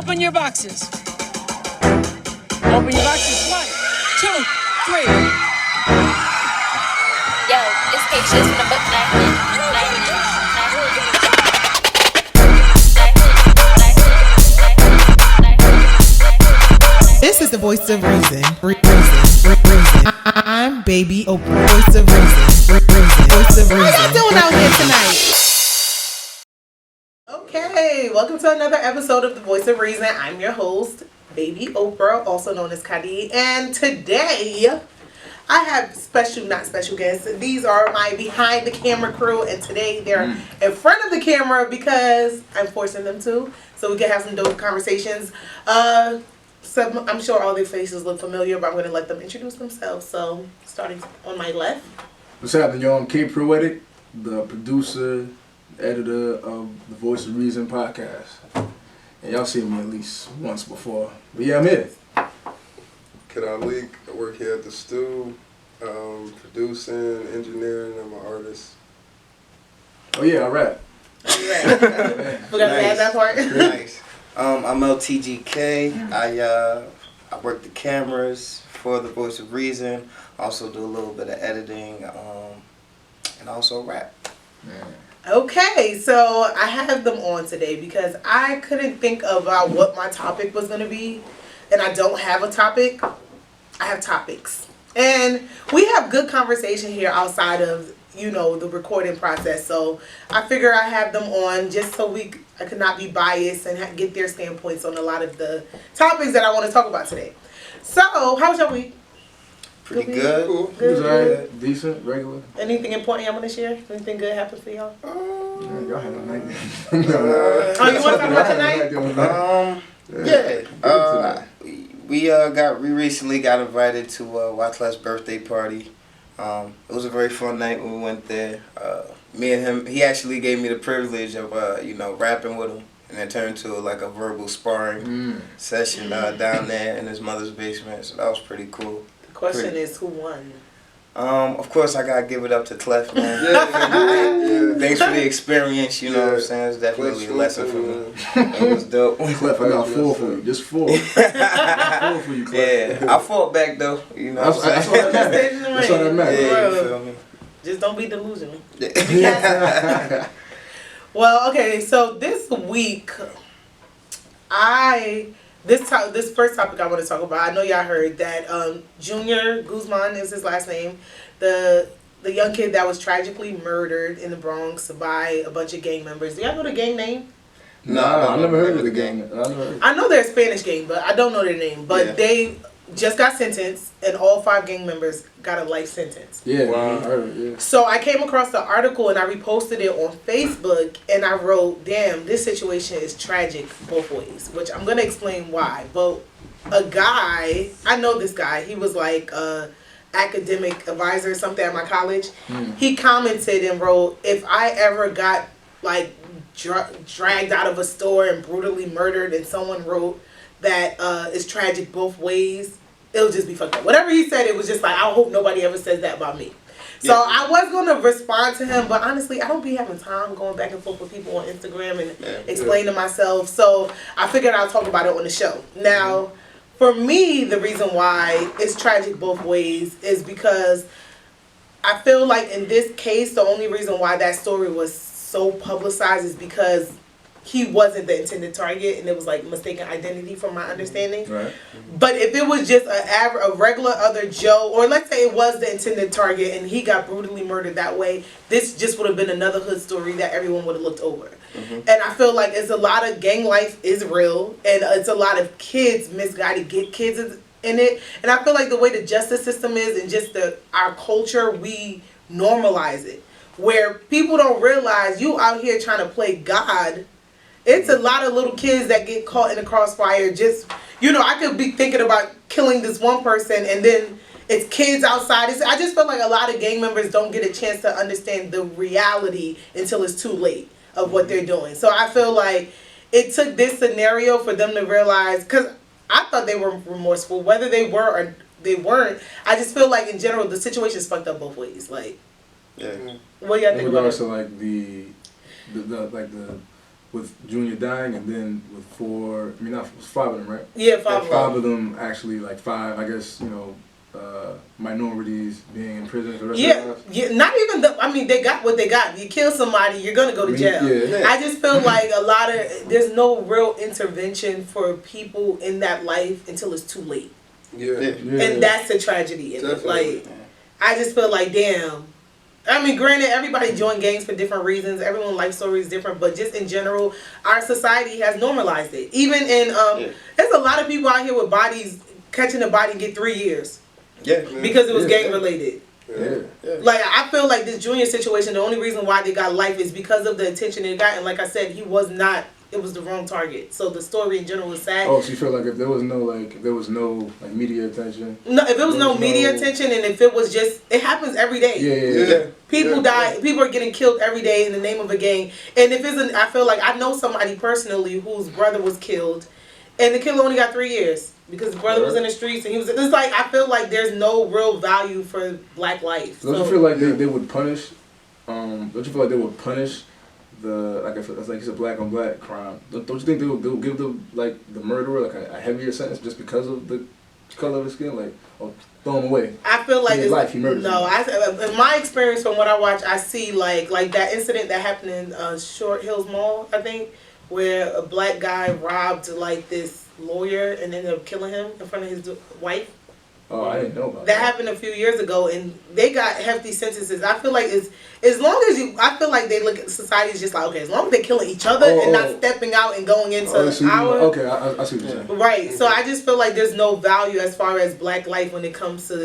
Open your boxes. Open your boxes. 1, 2, 3. Yo, it's Patience from the book This is the voice of reason. I'm baby Oprah. Voice of reason. Voice of reason. How y'all doing out here tonight? Okay, welcome to another episode of the Voice of Reason. I'm your host, Baby Oprah, also known as Kadi. And today, I have not special guests. These are my behind the camera crew, and today they're in front of the camera because I'm forcing them to, so we can have some dope conversations. I'm sure all their faces look familiar, but I'm going to let them introduce themselves. So, starting on my left. What's happening, y'all? I'm K-Proetic, the producer, editor of the Voice of Reason podcast. And y'all seen me at least once before. But yeah, I'm here. Allik, I work here at the stew, producing, engineering, I'm an artist. Oh yeah, I rap. We're going to add that part. Nice. I'm LTGK. I work the cameras for the Voice of Reason. Also do a little bit of editing, and also rap. Okay, so I have them on today because I couldn't think about what my topic was going to be, and I don't have a topic. I have topics. And we have good conversation here outside of, the recording process. So I figure I have them on just so I could not be biased and get their standpoints on a lot of the topics that I want to talk about today. So, how was your week? Pretty good. Cool. Good. Decent, regular. Anything important y'all want to share? Anything good happened for y'all? Y'all had a night. Oh, you want to talk about tonight? We recently got invited to Watlet's birthday party. It was a very fun night when we went there. Me and him, he actually gave me the privilege of rapping with him, and it turned to like a verbal sparring session down there in his mother's basement. So that was pretty cool. The question is, who won? Of course, I gotta give it up to Clef, man. Yeah. Thanks for the experience. You know what I'm saying? It's definitely a lesson for me. It was dope. Clef, I got 4 for you. Just 4. 4 for you, Clef. Yeah, I fought back though. You know, that's what I meant. That's what I meant. Yeah, you feel me? Just don't be delusional. Well, okay, so this week, this first topic I want to talk about, I know y'all heard that Junior Guzman is his last name, the young kid that was tragically murdered in the Bronx by a bunch of gang members. Do y'all know the gang name? No, I never heard of the gang. I know they're a Spanish gang, but I don't know their name. But they just got sentenced, and all 5 gang members got a life sentence. Yeah, wow. I heard it, yeah. So I came across the article and I reposted it on Facebook, and I wrote, damn, this situation is tragic both ways, which I'm going to explain why. But a guy, I know this guy, he was like academic advisor or something at my college. He commented and wrote, if I ever got like dragged out of a store and brutally murdered and someone wrote that it's tragic both ways, it'll just be fucked up. Whatever he said, it was just like, I hope nobody ever says that about me. So I was going to respond to him, but honestly, I don't be having time going back and forth with people on Instagram and explaining myself. So I figured I'll talk about it on the show. Now, for me, the reason why it's tragic both ways is because I feel like in this case, the only reason why that story was so publicized is because he wasn't the intended target, and it was like mistaken identity from my understanding. Right. But if it was just a regular other Joe, or let's say it was the intended target and he got brutally murdered that way, this just would have been another hood story that everyone would have looked over. And I feel like it's a lot of gang life is real, and it's a lot of kids, misguided kids in it. And I feel like the way the justice system is and just our culture, we normalize it. Where people don't realize you out here trying to play God. It's a lot of little kids that get caught in the crossfire. Just, I could be thinking about killing this one person, and then it's kids outside. I just feel like a lot of gang members don't get a chance to understand the reality until it's too late of what they're doing. So I feel like it took this scenario for them to realize, because I thought they were remorseful, whether they were or they weren't. I just feel like in general the situation's fucked up both ways. Like, what do y'all think about it? So like the with Junior dying, and then with four. I mean, not it was 5 of them, right? Yeah, 5 5 of them actually, like 5. I guess minorities being in prison for the rest of their lives. Yeah, not even I mean, they got what they got. You kill somebody, you're gonna go to jail. Yeah. I just feel like there's no real intervention for people in that life until it's too late. Yeah. And that's the tragedy in it. Definitely. Like, I just feel like, damn. I mean, granted, everybody join gangs for different reasons. Everyone's life story is different, but just in general, our society has normalized it. Even in there's a lot of people out here with bodies catching a body and get 3 years. Yeah. Because it was gang related. Yeah. Like, I feel like this Junior situation, the only reason why they got life is because of the attention they got. And like I said, it was the wrong target. So the story in general was sad. Oh, so you feel like if there was no media attention? No, if there was no media attention, and if it was just, it happens every day. Yeah. People die. People are getting killed every day in the name of a gang. And if it's I feel like I know somebody personally whose brother was killed, and the killer only got 3 years. Because his brother was in the streets, and it's like, I feel like there's no real value for black life. Don't you feel like they would punish? Don't you feel like they would punish it's like it's a black on black crime? Don't you think they'll give the murderer like a heavier sentence just because of the color of his skin, like throw him away? I feel like in his life he murdered. No, in my experience from what I watch, I see like that incident that happened in Short Hills Mall, I think, where a black guy robbed like this lawyer and ended up killing him in front of his wife. Oh, I didn't know about that. That happened a few years ago, and they got hefty sentences. I feel like I feel like they look at society as just like, okay, as long as they're killing each other and not stepping out and going into I see what you're saying. Right. So I just feel like there's no value as far as black life when it comes to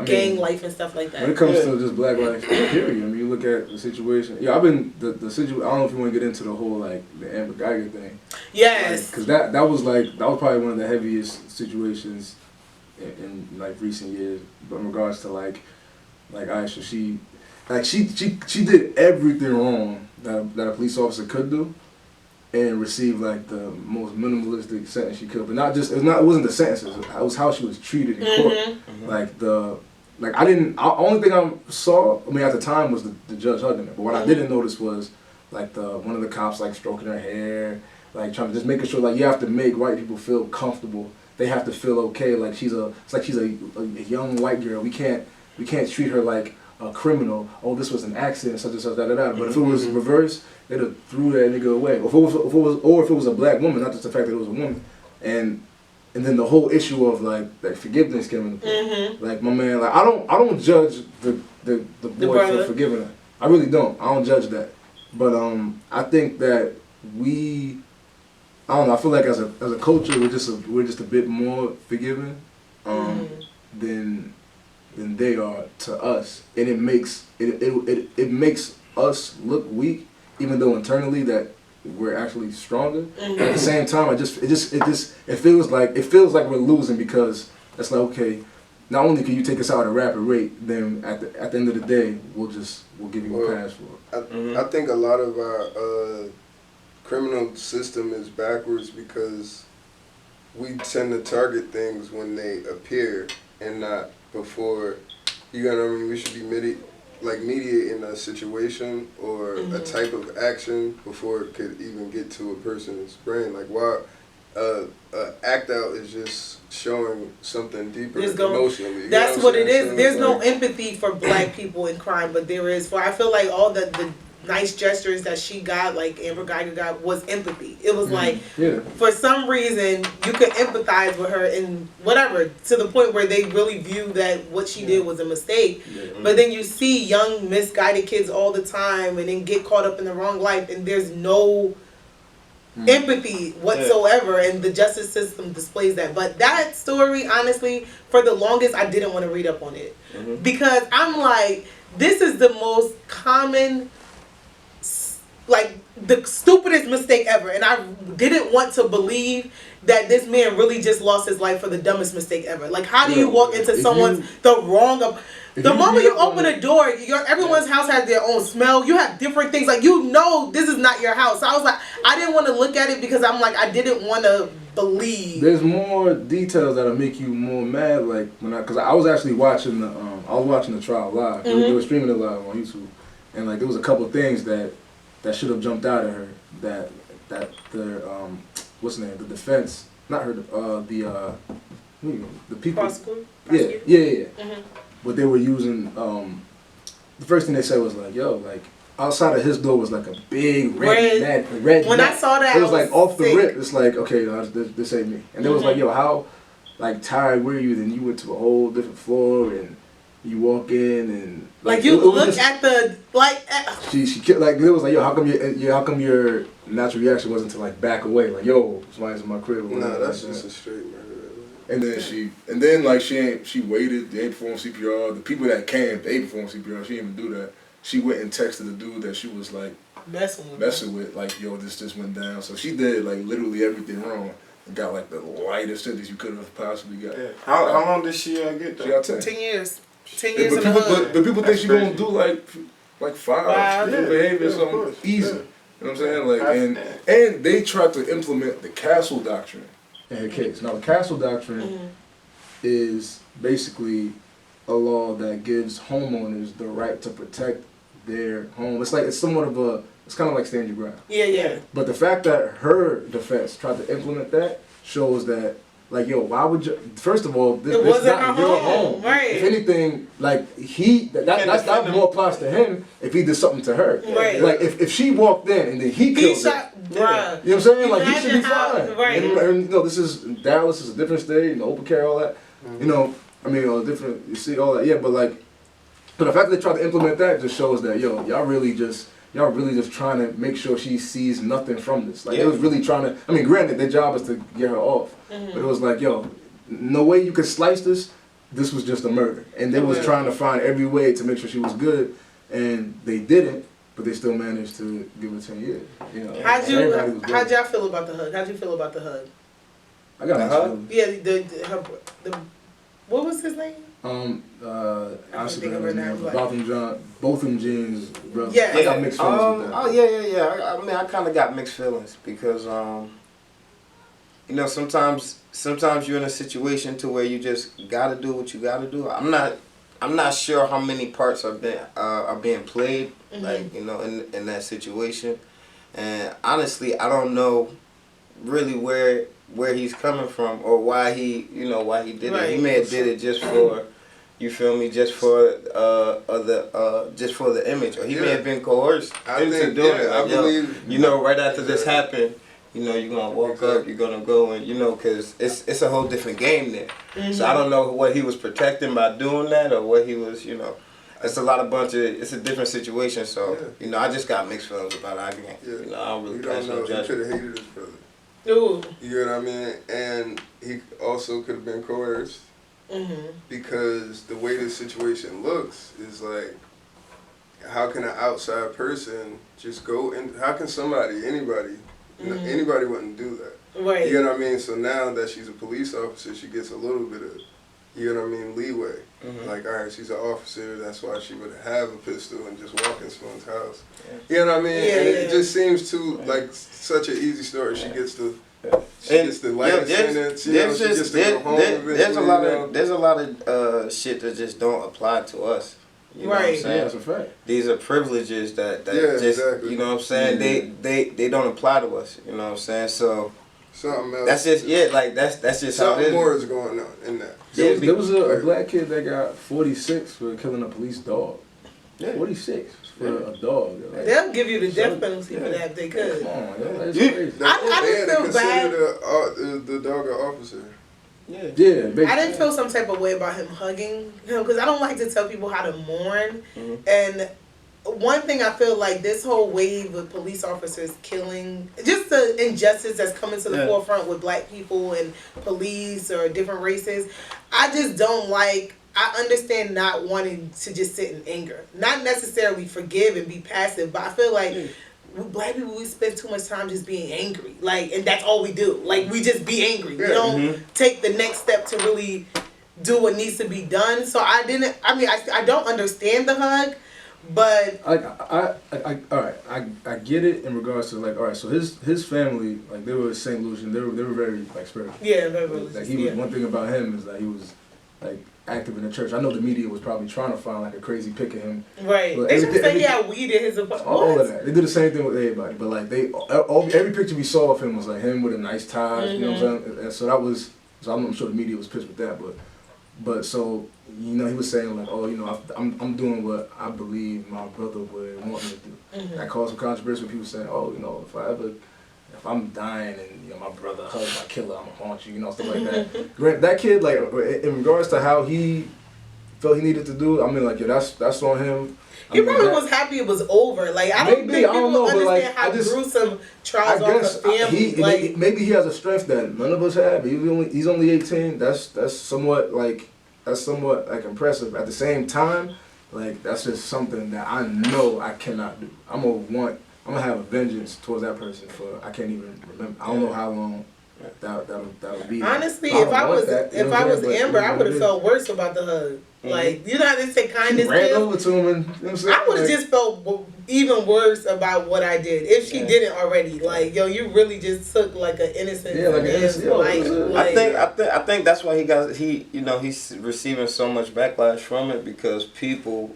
gang life and stuff like that. When it comes to just black life, period. I mean, you look at the situation. Yeah, I've been the situation. I don't know if you want to get into the whole the Amber Geiger thing. Yes. Because that was probably one of the heaviest situations in recent years, but in regards to Aisha, she did everything wrong that a police officer could do, and received the most minimalistic sentence she could. But it wasn't the sentences; it was how she was treated in court. Mm-hmm. Only thing I saw, I mean, at the time was the judge hugging her. But what I didn't notice was one of the cops stroking her hair, trying to just making sure you have to make white people feel comfortable. They have to feel okay. She's a young white girl. We can't treat her like a criminal. Oh, this was an accident, such and such, da da da. But if it was reversed, they'd have threw that nigga away. Or if it was a black woman, not just the fact that it was a woman, and then the whole issue of that forgiveness came into play. Mm-hmm. My man, I don't judge the boy for forgiving her. I really don't. I don't judge that. But I think that I don't know. I feel like as a culture, we're just a bit more forgiving than they are to us, and it makes us look weak, even though internally that we're actually stronger. Mm-hmm. At the same time, it feels like we're losing because it's okay. Not only can you take us out at a rapid rate, then at the end of the day, we'll give you a pass for it. I think a lot of our criminal system is backwards because we tend to target things when they appear and not before. You know what I mean? We should be mediating a situation or a type of action before it could even get to a person's brain. Why act out is just showing something deeper emotionally. That's what it is. There's no empathy for black people in crime, but there is for. I feel like all the nice gestures that she got, Amber Geiger got, was empathy. It was for some reason, you could empathize with her and whatever, to the point where they really view that what she did was a mistake. Yeah. But then you see young, misguided kids all the time and then get caught up in the wrong life, and there's no empathy whatsoever, and the justice system displays that. But that story, honestly, for the longest, I didn't want to read up on it. Because I'm this is the most common, the stupidest mistake ever, and I didn't want to believe that this man really just lost his life for the dumbest mistake ever. How do you walk into the wrong? The moment you open a door, everyone's house has their own smell. You have different things. This is not your house. So I was I didn't want to look at it because I didn't want to believe. There's more details that'll make you more mad. Because I was actually watching the trial live. Mm-hmm. They were streaming it live on YouTube, and there was a couple things that should have jumped out at her that that the what's the name? The defense, not her, the people. Prosecutor? Yeah. Mhm. But they were using the first thing they said was like, yo, like outside of his door was like a big red net. When I saw that, it was like off the sick. rip. It's like, okay, no, this ain't me. And they was like, yo, how like tired were you? Then you went to a whole different floor and you walk in and like you look at the like. She like it was like, yo, how come your natural reaction wasn't to like back away, like, yo, somebody's in my crib. No, that's just a straight murder. And then like she waited, they performed CPR. The people that came, they performed CPR. She didn't even do that. She went and texted the dude that she was like messing with, like, yo, this just went down. So she did like literally everything wrong and got like the lightest sentence you could have possibly got. Yeah. How long did she get? She got 10. 10 years. 10 years But in the hood. but people think she gonna do like 5 Yeah, behavior, something easy. You know what I'm saying? Like and they tried to implement the castle doctrine in her case. Now the castle doctrine is basically a law that gives homeowners the right to protect their home. It's kind of like stand your ground. Yeah. But the fact that her defense tried to implement that shows that, like, yo, why would you? First of all, this wasn't not her your home, home. right? If anything, like that more applies to him if he did something to her. Right. Like if she walked in and then he killed her. Bruh. You know what I'm saying? Like, he should be Imagine how- fine. right. And you know, this is Dallas, is a different state, open carry, all that. You know, I mean, different, you see all that. Yeah, but the fact that they tried to implement that just shows that, yo, y'all really just trying to make sure she sees nothing from this. Like, they was really trying to, I mean, granted, their job is to get her off. But it was like, yo, no way you could slice this. This was just a murder. And they was trying to find every way to make sure she was good. And they didn't. But they still managed to give her 10 years. You know, How'd y'all feel about the hug? How'd you feel about the hug? I got hug? Yeah, the what was his name? I think of her name, like- Botham Jean's brother. Yeah. I got mixed feelings with that. Oh yeah. I mean, I kind of got mixed feelings because you know, sometimes you're in a situation to where you just gotta do what you gotta do. I'm not sure how many parts are being played, like, you know, in that situation, and honestly, I don't know really where he's coming from or why he did it. He may have did it just for, you feel me, just for the image, or he may have been coerced into doing it. Like, I believe, you know, right after this happened, you know, you're gonna walk up, you're gonna go, and, you know, because it's a whole different game there. So I don't know what he was protecting by doing that, or what he was, you know. It's a different situation. So you know, I just got mixed feelings about it. You know, I don't really pass no he judgment. could have hated his brother. Ooh. You know what I mean? And he also could have been coerced because the way this situation looks is like, how can an outside person just go in? How can anybody wouldn't do that? Right. You know what I mean? So now that she's a police officer, she gets a little bit of, you know what I mean, leeway. Like, all right, she's an officer, that's why she would have a pistol and just walk in someone's house. You know what I mean? Yeah, and it just seems too, like, such an easy story. She gets the lightest sentence, you know, she gets to go home eventually, there's a lot of shit that just don't apply to us. You know what I'm saying? Yeah, that's a fact. These are privileges that just, exactly. you know what I'm saying? They don't apply to us. You know what I'm saying? So something else. that's just that's just how it Something is. more is going on in that. There was a black kid that got 46 for killing a police dog. 46 for a dog. Like, They'll give you the death penalty for that if they could. come on, yo, that's crazy. I They had didn't to feel bad. consider the dog an officer. Yeah, I basically. didn't feel some type of way about him hugging him because I don't like to tell people how to mourn. And one thing I feel like this whole wave of police officers killing, just the injustice that's coming to the forefront with black people and police or different races, I just don't like. I understand not wanting to just sit in anger, not necessarily forgive and be passive, but I feel like with black people, we spend too much time just being angry, like, and that's all we do. Like, we just be angry. We don't take the next step to really do what needs to be done. So I don't understand the hug, but I get it in regards to, like, all right, so his family, like, they were St. Lucian, they were very, like, spiritual. yeah, very religious. Like, he was, one thing about him is that he was like active in the church. I know the media was probably trying to find like a crazy pic of him. Right. But They just say he had weed in his apartment. All of that. They did the same thing with everybody. But like every picture we saw of him was like him with a nice tie. You know what I'm saying? And so that was. So I'm sure the media was pissed with that. But so you know he was saying like, oh, you know, I'm doing what I believe my brother would want me to do. That caused some controversy with people saying, oh, you know, if I'm dying and you know my brother hugs my killer, I'm gonna haunt you, you know, stuff like that. That kid, like in regards to how he felt he needed to do, I mean, like, yeah, that's on him. He probably was happy it was over. Like, I don't think people understand how gruesome trials are for family. Maybe he has a strength that none of us have. He's only 18. That's somewhat like impressive. At the same time, like that's just something that I know I cannot do. I'm gonna have a vengeance towards that person for I can't even remember. I don't know how long that would be. Honestly, if I was Amber, I would have felt worse about the hug. Like, you know how they say kindness ran over to him and, you know what I'm saying? I would have just felt even worse about what I did if she didn't already. Like, yo, you really just took like an innocent life. I think that's why he's receiving so much backlash from it because people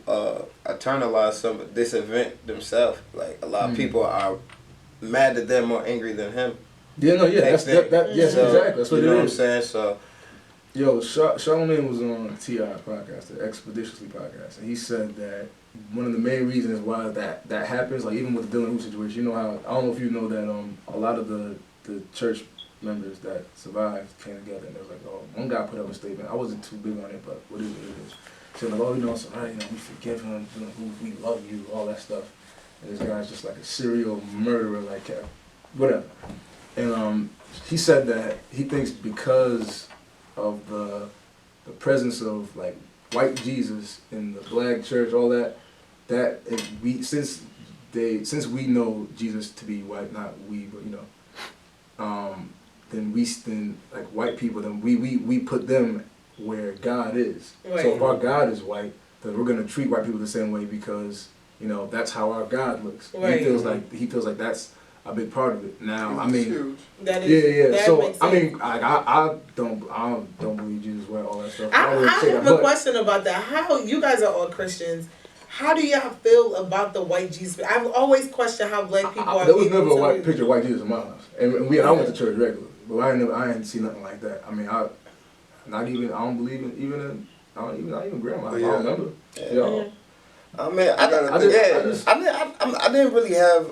internalize some of this event themselves. Like a lot of people are mad at them or angry than him. Yeah, no, yeah, yes, exactly. That's what you know it what I'm is. saying? So. Yo, Charlamagne was on T.I.'s podcast, the Expeditiously podcast, and he said that one of the main reasons why that happens, like even with the Dylan Roof situation, you know how, I don't know if you know that a lot of the church members that survived came together and they was like, oh, one guy put up a statement, I wasn't too big on it, but what is it is. So like, oh, you know, so, you know, we forgive him, you know, we love you, all that stuff. And this guy's just like a serial murderer, like, whatever. And he said that he thinks because of the presence of like white Jesus in the black church, all that since we know Jesus to be white, not we, but you know, then like white people, then we put them where God is. Right. So if our God is white, then we're gonna treat white people the same way because you know that's how our God looks. Right. He feels like that's a big part of it. Now, I mean, that is, yeah. So I mean, I don't believe Jesus wear all that stuff. I have a question about that. How you guys are all Christians? How do y'all feel about the white Jesus? I've always questioned how black people are. There was never a picture of white Jesus in my house, and I went to church regularly, but I didn't see nothing like that. I mean, I don't believe in even not even grandma. I don't remember. Yeah. I mean, I didn't really have.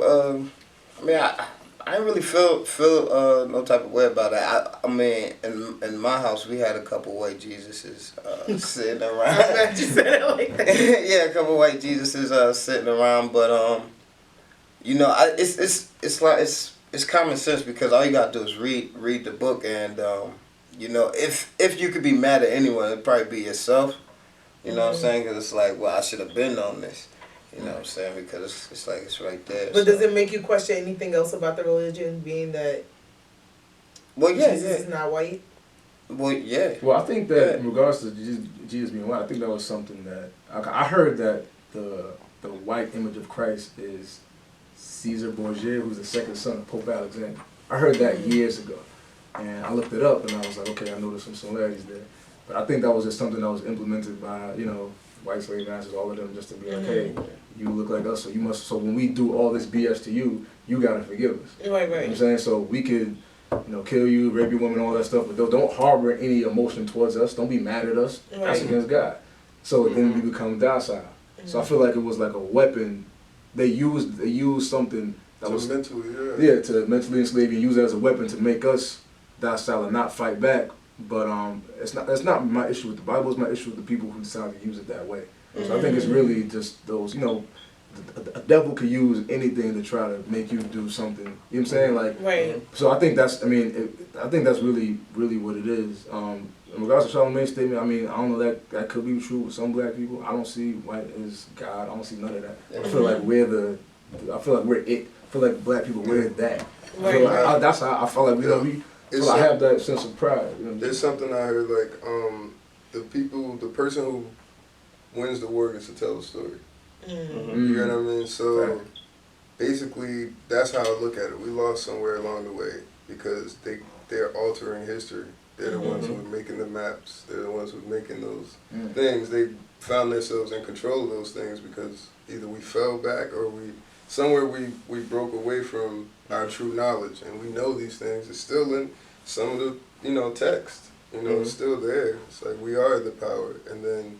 I mean, I didn't really feel no type of way about it. I mean, in my house, we had a couple white Jesuses sitting around. I'm glad you said it like that. Yeah, a couple white Jesuses sitting around, but you know, it's common sense because all you gotta do is read the book, and you know, if you could be mad at anyone, it'd probably be yourself. You know what I'm saying? Because it's like, well, I should have been on this. You know what I'm saying? Because it's like it's right there. But does it make you question anything else about the religion, being that Jesus is not white? Well, yeah. Well, I think that in regards to Jesus being white, I think that was something that I heard that the white image of Christ is Caesar Borgia, who's the second son of Pope Alexander. I heard that years ago, and I looked it up, and I was like, okay, I noticed some similarities there. But I think that was just something that was implemented by white slave masters, all of them, just to be like, hey, you look like us, so you must. So when we do all this BS to you, you gotta forgive us. Right. You know what I'm saying? So we could, kill you, rape your woman, all that stuff, but don't harbor any emotion towards us. Don't be mad at us. Right. That's against God. So then we become docile. So I feel like it was like a weapon. They used something that was mentally, to mentally enslave you, and use it as a weapon to make us docile and not fight back. But that's not my issue with the Bible. It's my issue with the people who decide to use it that way. So I think it's really just those, a devil could use anything to try to make you do something. You know what I'm saying? Like, right. So I think that's, I think that's really, really what it is. In regards to Charlamagne's statement, I don't know that could be true with some black people. I don't see white as God. I don't see none of that. I feel like we're it. I feel like black people, we're that. Right. That's how I feel like we. So I have that sense of pride. There's something I heard like the person who wins the war gets to tell the story. You know what I mean? So basically, that's how I look at it. We lost somewhere along the way because they're altering history. They're the ones who are making the maps. They're the ones who are making those things. They found themselves in control of those things because either we fell back or we broke away from our true knowledge, and we know these things. It's still in some of the text. It's still there. It's like we are the power, and then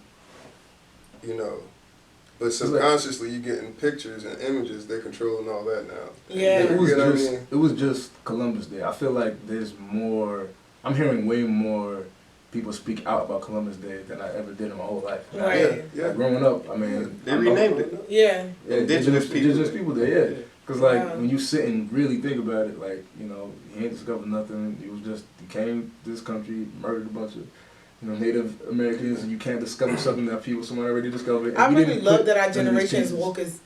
but subconsciously you getting pictures and images. They're controlling all that now. Yeah, it was just Columbus Day. I feel like there's more. I'm hearing way more people speak out about Columbus Day than I ever did in my whole life. Right. Yeah. Like growing up, I mean, They renamed it. Yeah. Indigenous people Day. Yeah. Because when you sit and really think about it, like he ain't discovered nothing. He came to this country, murdered a bunch of Native Americans, and you can't discover something that someone already discovered. I really love that our generation is woke as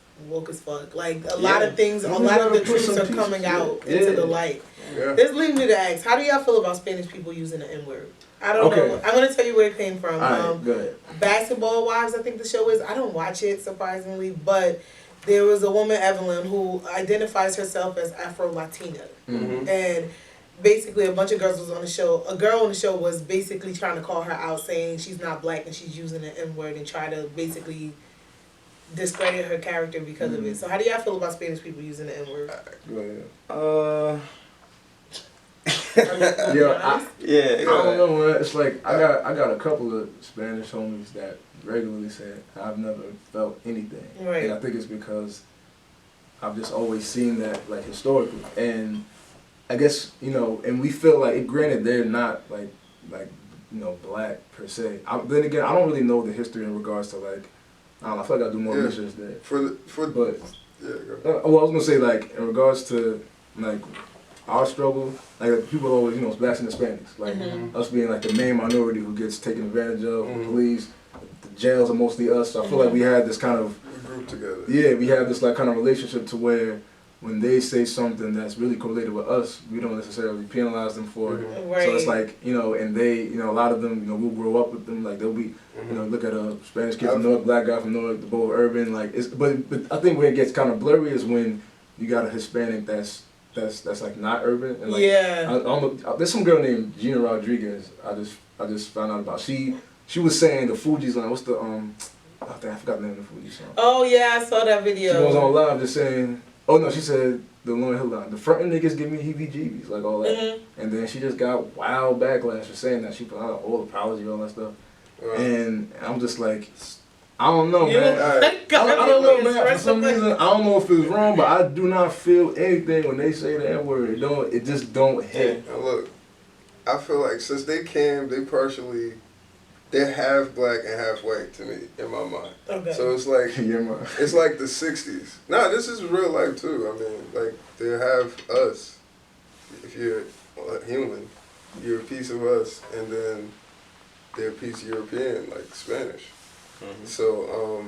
fuck. Like a lot of things, a lot of the truths are coming out into the light. Yeah. This leads me to ask, how do y'all feel about Spanish people using the N-word? I don't know. I'm going to tell you where it came from. Go ahead. Basketball Wives, I think the show is. I don't watch it, surprisingly, but there was a woman, Evelyn, who identifies herself as Afro-Latina. And basically a bunch of girls was on the show. A girl on the show was basically trying to call her out, saying she's not black and she's using the N-word and try to basically discredit her character because of it. So how do y'all feel about Spanish people using the N-word? Go ahead. I don't know, man. It's like I got a couple of Spanish homies that regularly say I've never felt anything, right. And I think it's because I've just always seen that like historically, and I guess and we feel like granted they're not like black per se. Then again, I don't really know the history in regards to like I feel like I do more research there. But I was gonna say like in regards to like our struggle, like people always, blasting the Hispanics, like us being like the main minority who gets taken advantage of, the police, the jails are mostly us. So I feel like we had this kind of group together. Yeah, we have this like kind of relationship to where when they say something that's really correlated with us, we don't necessarily penalize them for it. Right. So it's like and they, a lot of them, we'll grow up with them. Like they'll be, look at a Spanish kid from North, black guy from North, the both urban. Like but I think where it gets kind of blurry is when you got a Hispanic that's like not urban and like I don't know, there's some girl named Gina Rodriguez I just found out about. She was saying the Fuji's line. What's the I forgot the name of the Fuji song. Oh yeah, I saw that video. She was on live just saying. Oh no, she said the Lauryn Hill line. The frontin' niggas give me heebie-jeebies, like all that. And then she just got wild backlash for saying that. She put out a whole apology, all that stuff. And I'm just like, I don't know, man. I don't know, man. For some reason, I don't know if it's wrong, but I do not feel anything when they say the N-word. It just don't hit. Now look, I feel like since they came, they're half black and half white to me in my mind. Okay. So it's like it's like the 60s. Nah, this is real life too. I mean, like they have us. If you're a human, you're a piece of us, and then they're a piece European, like Spanish. So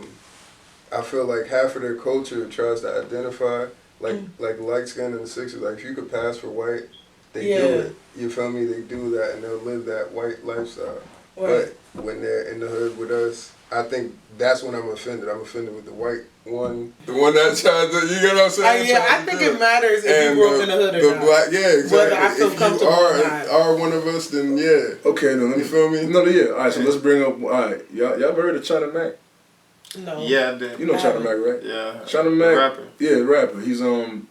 I feel like half of their culture tries to identify like light skin in the 60s. Like if you could pass for white, they do it. You feel me? They do that and they'll live that white lifestyle. Right. But when they're in the hood with us, I think that's when I'm offended. I'm offended with the white one. The one that tries to, you get what I'm saying? I think it matters if you grew up in the hood or not. Black, exactly. Whether I feel comfortable or not. Are one of us, then yeah. Okay, no, you feel me? No, yeah. All right, so let's bring up, y'all ever heard of China Mac? No. Yeah, I did. You know China Mac, right? Yeah. China Mac. Rapper. Yeah, rapper. He's from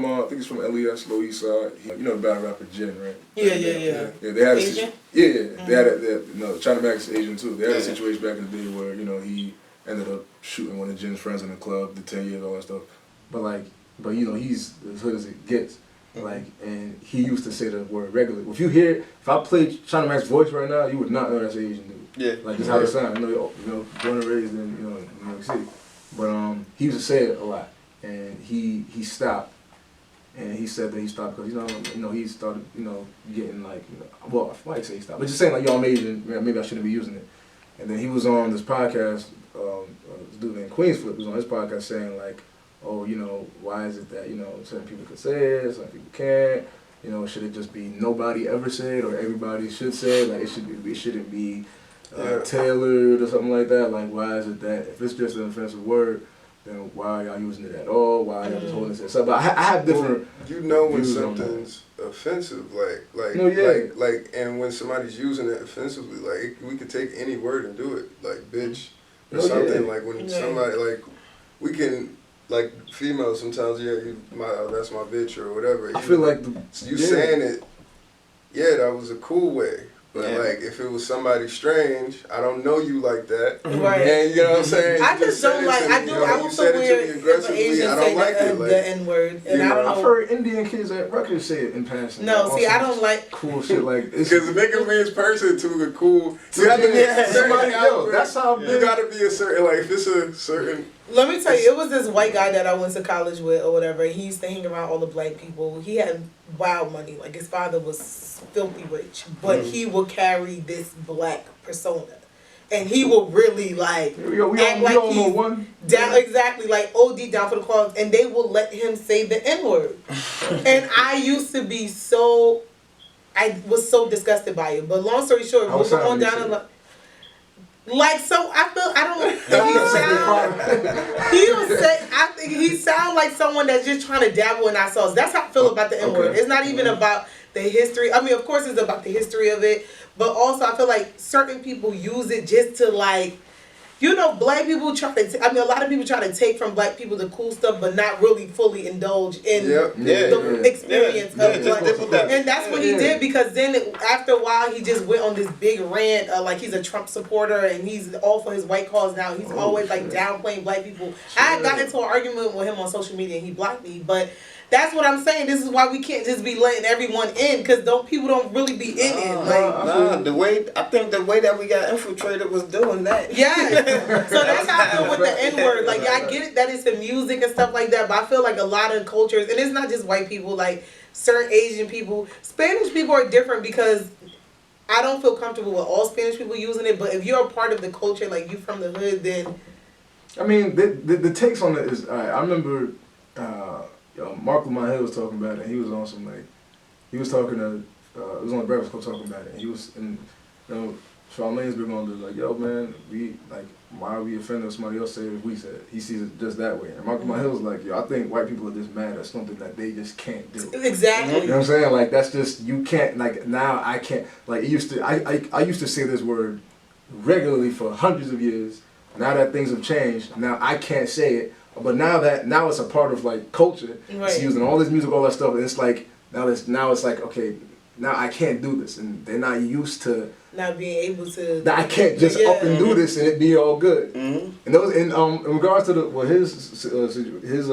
I think he's from LES, Lower East Side. You know the battle rapper Jen, right? Yeah. Yeah, they had Asian? They had China Mac's Asian too. They had a situation back in the day where he ended up shooting one of Jen's friends in the club, the 10 years, all that stuff. But he's as hood as it gets. Like, and he used to say the word regularly. If I played China Mac's voice right now, you would not know that's an Asian dude. Yeah. Like, this is how it sounds. Born and raised in, New York City. But he used to say it a lot. And he stopped. And he said that he stopped because, he started, getting like, well, I might say he stopped. But just saying, like, I'm Asian, maybe I shouldn't be using it. And then he was on this podcast, this dude named Queensflip was on his podcast saying, like, oh, why is it that, certain people can say it, some people can't? Should it just be nobody ever said or everybody should say it? Like, it shouldn't be tailored or something like that. Like, why is it that if it's just an offensive word? then why are y'all using it at all? Why are y'all just holding it? So, but I have different. You know when views on something's offensive, like, and when somebody's using it offensively, like we could take any word and do it, like bitch or something. Like when somebody like we can. Like females, sometimes that's my bitch or whatever. I feel like you saying it, that was a cool way. But like if it was somebody strange, I don't know you like that, Right? And you know what I'm saying. I just don't like. I do. I will feel weird if an Asian say the N word, and I don't know. I've heard Indian kids at records say it in passing. No, like, see, I don't like cool shit like because the nigga means person to the cool. You have to be somebody else. That's how you gotta be a certain like if it's a certain. Let me tell you, it was this white guy that I went to college with or whatever. He used to hang around all the black people. He had wild money. Like his father was filthy rich, but he would carry this black persona, and he would really like we all he's know one. down exactly like OD down for the cause, and they will let him say the N word. And I used to be so, I was so disgusted by it. But long story short, moving on down the line. Like so, I think he sound like someone that's just trying to dabble in our sauce. That's how I feel about the N word. It's not even about the history. I mean, of course, it's about the history of it, but also I feel like certain people use it just to like, you know, black people try to. A lot of people try to take from black people the cool stuff, but not really fully indulge in the experience of black. And that's what he did, because then after a while he just went on this big rant, like he's a Trump supporter and he's all for his white cause now. He's always like downplaying black people. I got into an argument with him on social media and he blocked me, but. That's what I'm saying. This is why we can't just be letting everyone in, because people don't really be in it. Like, the way that we got infiltrated was doing that. Yeah. So that's how I feel with the N word. Like, I get it that it's in music and stuff like that, but I feel like a lot of cultures, and it's not just white people, like certain Asian people, Spanish people are different because I don't feel comfortable with all Spanish people using it. But if you're a part of the culture, like you from the hood, then I mean, the takes on it is. I remember. Mark Lamont Hill was talking about it, and he was on some like, he was talking to, it was on the Breakfast Club talking about it, and he was, and Charlamagne's been on to like, yo man, we like, why are we offended if somebody else said it if we said it? He sees it just that way, and Mark Lamont Hill was like, yo, I think white people are just mad at something that they just can't do. Exactly. You know what I'm saying? Like that's just, you can't, like now I can't, like it used to, I used to say this word regularly for hundreds of years. Now that things have changed, now I can't say it. But now it's a part of like culture. Right. It's using all this music, all that stuff, and it's like now it's like, okay, now I can't do this, and they're not used to not being able to. I can't just up and do this and it be all good. Mm-hmm. And those in regards to his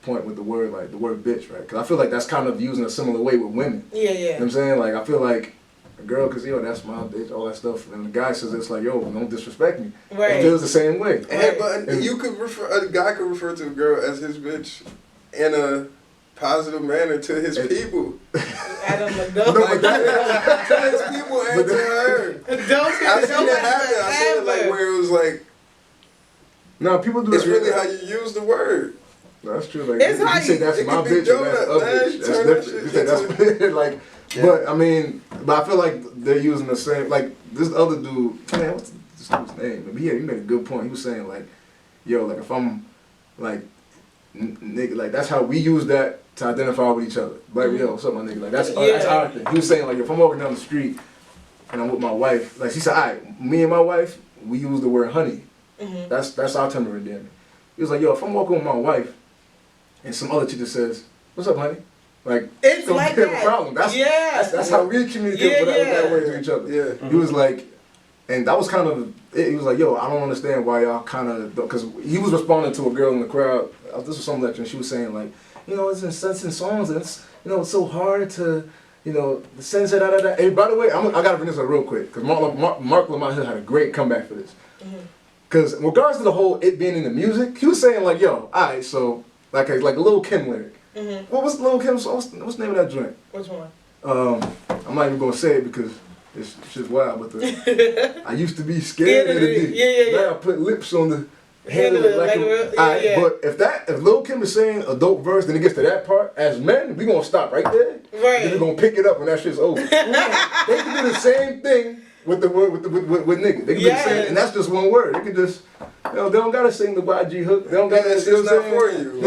point with the word, like the word bitch, right? Because I feel like that's kind of used in a similar way with women. Yeah. You know what I'm saying? Like I feel like a girl could say, yo, that's my bitch, all that stuff, and the guy says it's like, yo, don't disrespect me. Right. It feels the same way. But you could a guy could refer to a girl as his bitch in a positive manner to his people. I don't know. To his people and to her. I've seen it happen. I seen it like where it was like. No, people do. It's really how you use the word. That's true. Like it's you how say that's my bitch and that's a bitch. That's different. You say that's like. Yeah. But I mean, I feel like they're using the same. Like this other dude, man, what's this dude's name? He made a good point. He was saying like, yo, like if I'm like, nigga, like that's how we use that to identify with each other. Like, yo, what's up, my nigga? Like that's our thing. He was saying like if I'm walking down the street and I'm with my wife, like she said, alright, me and my wife, we use the word honey. Mm-hmm. That's our term of endearment. He was like, yo, if I'm walking with my wife and some other chick just says, what's up, honey? Like, it's like that. Problem. That's how we communicate with that word to each other. Yeah. Mm-hmm. He was like, and that was kind of it. He was like, yo, I don't understand why y'all kind of, because he was responding to a girl in the crowd. This was some lecture, and she was saying like, you know, it's in sense in songs, and it's, you know, it's so hard to, you know, the sense of da. And by the way, I gotta bring this up real quick, because Mark Lamont Hill had a great comeback for this. Because in regards to the whole it being in the music, he was saying like, yo, alright, so like a Lil Kim lyric. Mm-hmm. What was Lil Kim's? What's the name of that joint? Which one? I'm not even gonna say it because it's shit's wild. But I used to be scared of the dick. Yeah. Now I put lips on the handle it But if Lil Kim is saying a dope verse, then it gets to that part. As men, we gonna stop right there. Right. Then we gonna pick it up when that shit's over. They can do the same thing with the word with nigga. They can do the same, and that's just one word. They can just. They don't gotta sing the YG hook. They don't gotta. That's just not for you.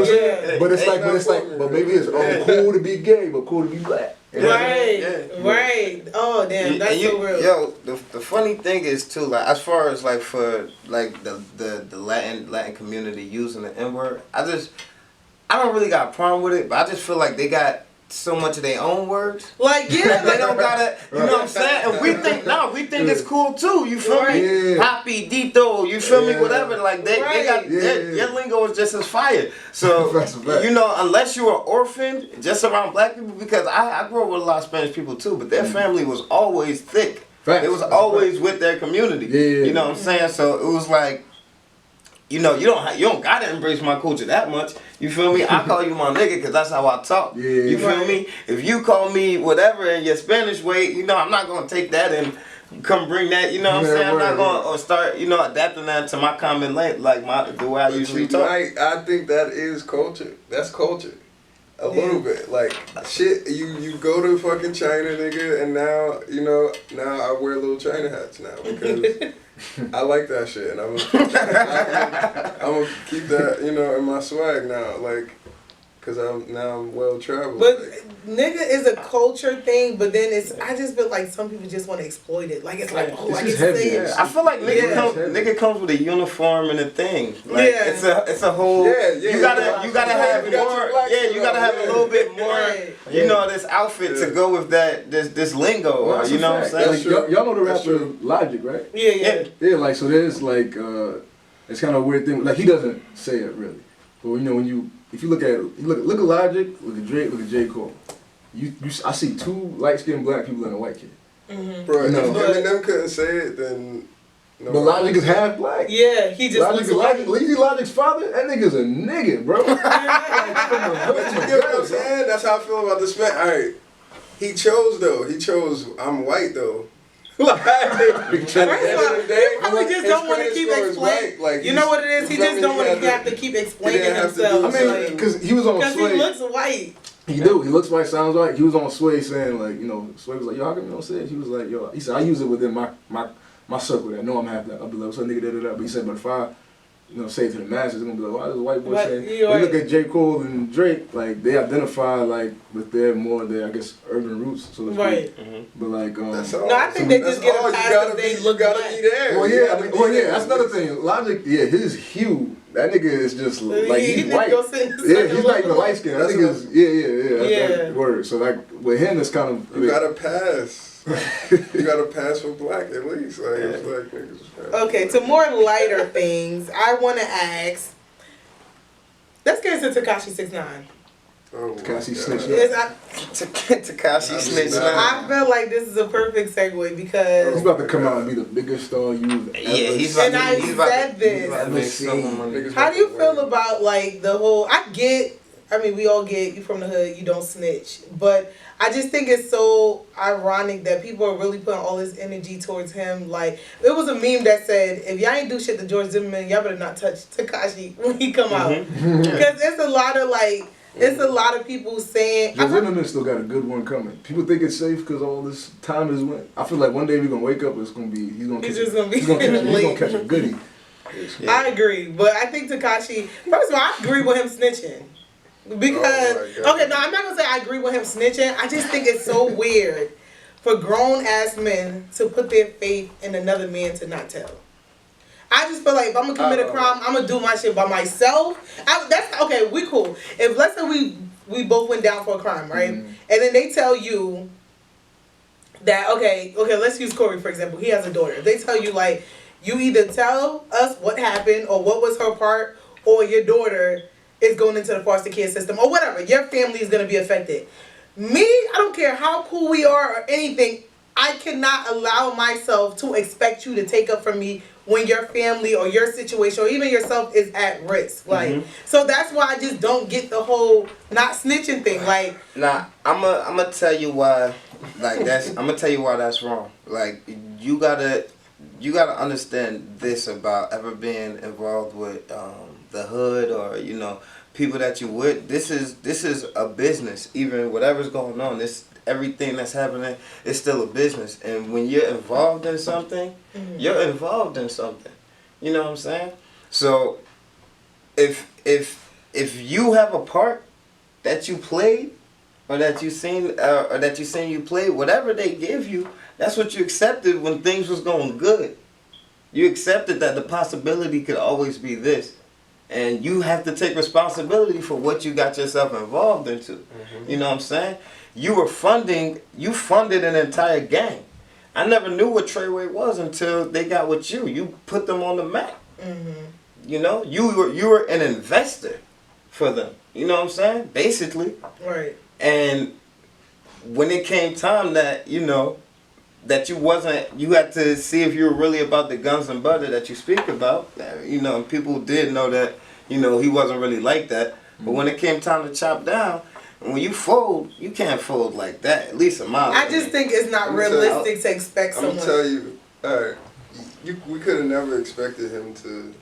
But it's like, but maybe it's cool to be gay, but cool to be black. Right. Oh damn, that's so real. Yo, the funny thing is too, like as far as like for like the Latin community using the N-word, I don't really got a problem with it, but I just feel like they got so much of their own words. Like they don't gotta, you know what I'm saying? And we think it's cool too. You feel me? Papi, Dito, you feel me? Whatever. Like they got your lingo is just as fire. So you know, unless you are orphaned just around black people, because I grew up with a lot of Spanish people too, but their family was always thick. It was always with their community. You know what I'm saying? So it was like, you know, you don't gotta embrace my culture that much. You feel me? I call you my nigga because that's how I talk. You feel me? If you call me whatever in your Spanish way, you know, I'm not gonna take that and come bring that. You know what I'm saying? I'm not gonna start, you know, adapting that to my common language, like the way I usually talk. I think that is culture. That's culture. A little bit. Like, shit, you go to fucking China, nigga, and now, you know, now I wear little China hats now because I like that shit, and I'm gonna keep that, you know, in my swag now, like, cause I'm well traveled. But like, nigga is a culture thing, but then I just feel like some people just want to exploit it. Like it's like, oh, I can say it. I feel like nigga comes with a uniform and a thing. Like it's a whole. You gotta have more. You gotta have a little bit more. You know, this outfit to go with that this lingo. Well, you know what I'm saying? Like, y'all know the rapper Logic, right? Yeah. Like so, there's like it's kind of a weird thing. Like he doesn't say it really, but you know if you look at look at Logic, look at Drake, look at J. Cole. I see two light-skinned black people and a white kid. Bro, you know, if Eminem couldn't say it, then. No, but Logic is half black. Yeah, he just Logic. Logic's father, that nigga's a nigga, bro. But you get what I'm saying? That's how I feel about this man. Alright, he chose I'm white though. Like, they probably just don't want to keep explaining. Like, you know what it is? He just don't want to have to keep explaining himself. I mean, because he was on Sway. Because he looks white. He do. He looks white, sounds white. He was on Sway saying, like, you know, Sway was like, yo, how come you don't say it? He was like, yo, he said, I use it within my circle that know I'm half black. I'll be like, what's up, nigga, da-da-da. But he said, but if I, you know, say it to the masses, they're going to be like, why is a white boy saying? We look at J. Cole and Drake, like, they identify, like, with their, I guess, urban roots, so to speak. But, like, no, I think they just get a pass because they look gotta be there. Well, yeah, that's another thing. Logic, his hue, that nigga is just, like, he's white. He's not even light skinned. That nigga's, that's word. So, like, with him, it's kind of... You gotta pass. You gotta pass for black at least. Like, it's like niggas. Okay, to more lighter things, I want to ask. Let's get into Tekashi 6ix9ine. Oh, Tekashi snitched. Tekashi snitched. I feel like this is a perfect segue because he's about to come out and be the biggest star you've ever seen. And I said this. How do you feel about like the whole? I mean, we all get you from the hood. You don't snitch, but I just think it's so ironic that people are really putting all this energy towards him. Like, it was a meme that said, if y'all ain't do shit to George Zimmerman, y'all better not touch Tekashi when he come out. Because it's a lot of, like, it's a lot of people saying... George Zimmerman still got a good one coming. People think it's safe because all this time is went. I feel like one day we're going to wake up, it's going to be... He's going to catch a goodie. I agree. But I think Tekashi... First of all, I agree with him snitching. Because, okay, no, I'm not going to say I agree with him snitching. I just think it's so weird for grown-ass men to put their faith in another man to not tell. I just feel like if I'm going to commit a crime, I'm going to do my shit by myself. Okay, we cool. If, let's say we both went down for a crime, right? And then they tell you that, okay, let's use Corey, for example. He has a daughter. If they tell you, like, you either tell us what happened or what was her part or your daughter is going into the foster care system or whatever. Your family is going to be affected. Me, I don't care how cool we are or anything. I cannot allow myself to expect you to take up for me when your family or your situation or even yourself is at risk. Like, so that's why I just don't get the whole not snitching thing. Like, nah, I'm gonna tell you why. Like I'm gonna tell you why that's wrong. Like, you gotta understand this about ever being involved with the hood or, you know, people that you with. This is a business. Even whatever's going on, everything that's happening is still a business. And when you're involved in something, you're involved in something. You know what I'm saying? So if you have a part that you played or that you seen you played, whatever they give you, that's what you accepted when things was going good. You accepted that the possibility could always be this. And you have to take responsibility for what you got yourself involved into. Mm-hmm. You know what I'm saying? You funded an entire gang. I never knew what Treyway was until they got with you. You put them on the map. Mm-hmm. You know, you were an investor for them. You know what I'm saying? Basically. Right. And when it came time that, you know, that you had to see if you were really about the guns and butter that you speak about. You know, people did know that, you know, he wasn't really like that. But when it came time to chop down, when you fold, you can't fold like that. At least in my opinion. I just think it's not realistic to expect someone. I'm gonna tell you, we could have never expected him to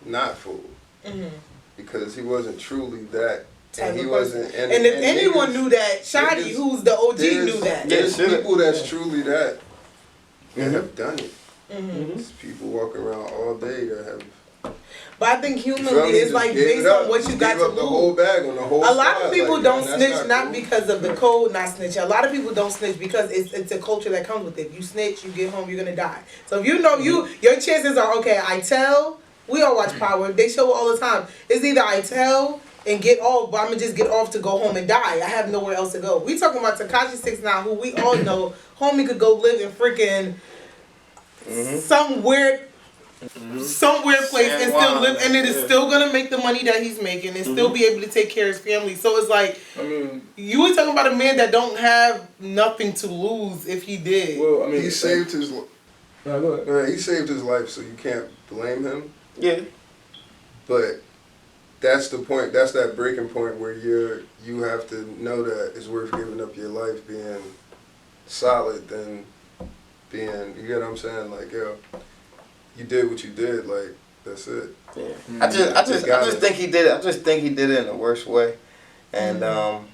not fold. Mm-hmm. Because he wasn't truly that. And he wasn't. And if anyone knew that, Shadi, who's the OG, knew that. There's people that's truly that and have done it. Mm-hmm. There's people walking around all day that have. But I think humanly, it's like based on what you got to lose. The whole bag on the whole. A lot of people don't snitch not because of the code, not snitching. A lot of people don't snitch because it's a culture that comes with it. You snitch, you get home, you're gonna die. So if you know your chances are okay. I tell. We all watch Power. They show it all the time. It's either I tell and get off, but I'm gonna just get off to go home and die. I have nowhere else to go. We talking about Tekashi 6ix9ine, who we all know, homie could go live in freaking some weird place and still live, and it is still gonna make the money that he's making and still be able to take care of his family. So it's like, you were talking about a man that don't have nothing to lose if he did. Well, I mean, he saved his life. He saved his life, so you can't blame him. Yeah. But that's the point. That's that breaking point where you have to know that it's worth giving up your life being solid than being. You get what I'm saying? Like, yo, you did what you did. Like, that's it. Yeah. I just think he did it. I just think he did it in the worst way, and I'm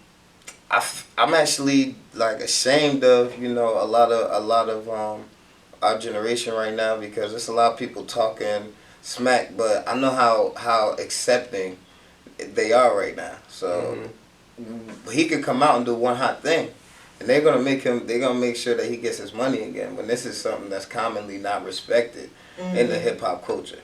actually like ashamed of, you know, a lot of our generation right now, because there's a lot of people talking smack, but I know how accepting they are right now. So he could come out and do one hot thing, and they're gonna make sure that he gets his money again. When this is something that's commonly not respected in the hip hop culture,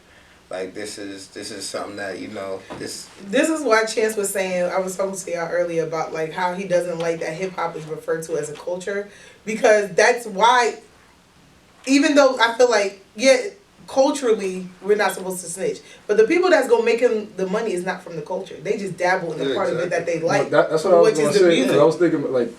like this is something that, you know, this is why Chance was saying, I was talking to y'all earlier about like how he doesn't like that hip hop is referred to as a culture, because that's why. Even though I feel like, culturally, we're not supposed to snitch. But the people that's going to make him the money is not from the culture. They just dabble in the part of it that they like. No, that's what I was going to say. Because I was thinking, like,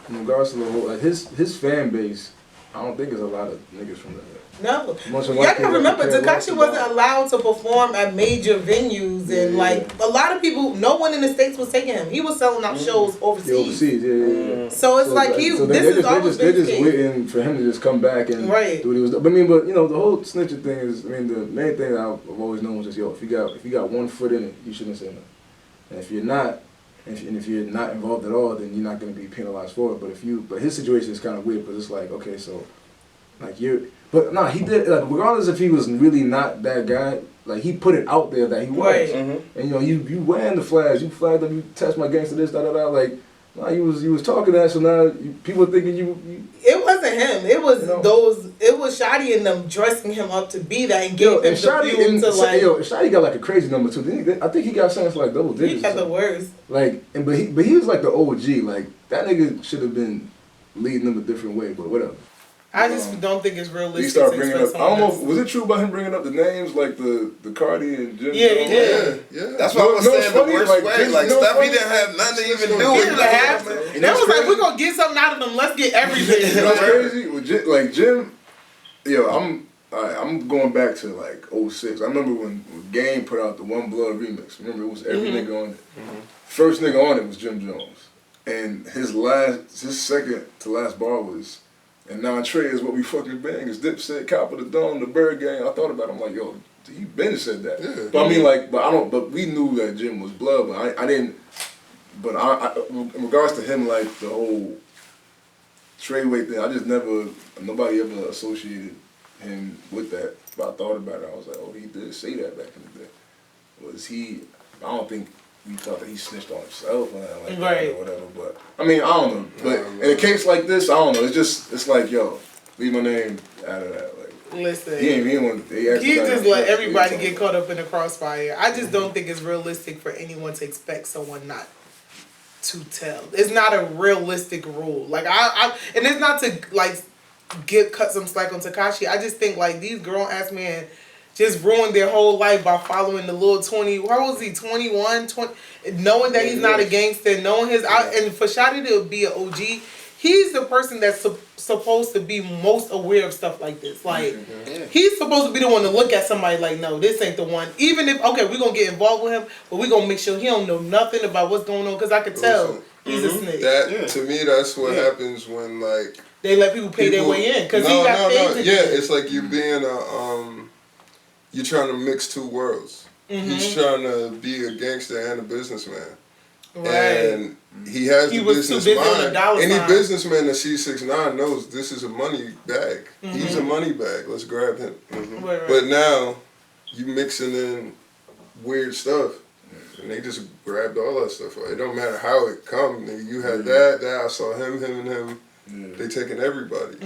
in regards to the whole, like, his fan base, I don't think there's a lot of niggas from that. No. Y'all can remember, Tekashi wasn't allowed to perform at major venues, and like a lot of people, no one in the States was taking him. He was selling out shows overseas. So it's like they're just waiting for him to just come back and do what he was doing. But you know, the whole snitching thing is, the main thing I've always known was just, if you got one foot in it, you shouldn't say nothing. And if you're not, if you're not involved at all, then you're not going to be penalized for it. But his situation is kind of weird, because it's like, okay, so like but no, he did, like, regardless if he was really not that guy, like, he put it out there that he was. And, you know, you wearing the flags, you flagged up, you touched my gangster this, like, no, you was talking that, so now people thinking you. It wasn't him. It was it was Shadi and them dressing him up to be that and gave him the fuel to, like. Shadi got, like, a crazy number, too. I think he got sentenced, like, double digits. He got the worst. Like, but he was, like, the OG. Like, that nigga should have been leading them a different way, but whatever. I just don't think it's realistic. He started bringing up. I don't know. Was it true about him bringing up the names like the Kadi and Jim? Yeah. That's what I was saying. The worst way, like stuff he didn't have nothing to even do. He didn't have to. That was like, we're gonna get something out of them. Let's get everything. You know what's crazy? Like Jim, I'm going back to like 06. I remember when Game put out the One Blood remix. Remember, it was every nigga on it. First nigga on it was Jim Jones, and his second to last bar was. And now Trey is what we fucking bang. It's Dipset, Cop of the Dome, the Bird Gang. I thought about it. I'm like, yo, he been said that. Yeah. But I mean, but we knew that Jim was blood, but I didn't. But in regards to him, like the whole Treyway thing, I just nobody ever associated him with that. But I thought about it. I was like, oh, he did say that back in the day. Was he? I don't think we thought that he snitched on himself or anything like that or whatever. But I mean, I don't know. But in a case like this, I don't know. It's like, yo, leave my name out of that. Like, listen, he just let everybody get caught up in the crossfire. I just don't think it's realistic for anyone to expect someone not to tell. It's not a realistic rule. Like and it's not to like cut some slack on Tekashi. I just think like these grown ass men just ruined their whole life by following the little 20. How old was he? 21, 20. Knowing that he's not a gangster, knowing his and for Shadi to be an OG, he's the person that's supposed to be most aware of stuff like this. Like he's supposed to be the one to look at somebody like, no, this ain't the one. Even if we're gonna get involved with him, but we're gonna make sure he don't know nothing about what's going on because I could tell he's a snitch. That to me, that's what happens when like they let people pay their way in because he got paid to do it. It's like you being you're trying to mix two worlds. He's trying to be a gangster and a businessman. Right. And he has the business mind. Any businessman that sees 6ix9ine knows this is a money bag. He's a money bag. Let's grab him. Right. But now you mixing in weird stuff. And they just grabbed all that stuff. It don't matter how it come. You had that, I saw him, and him. Yeah. They taking everybody.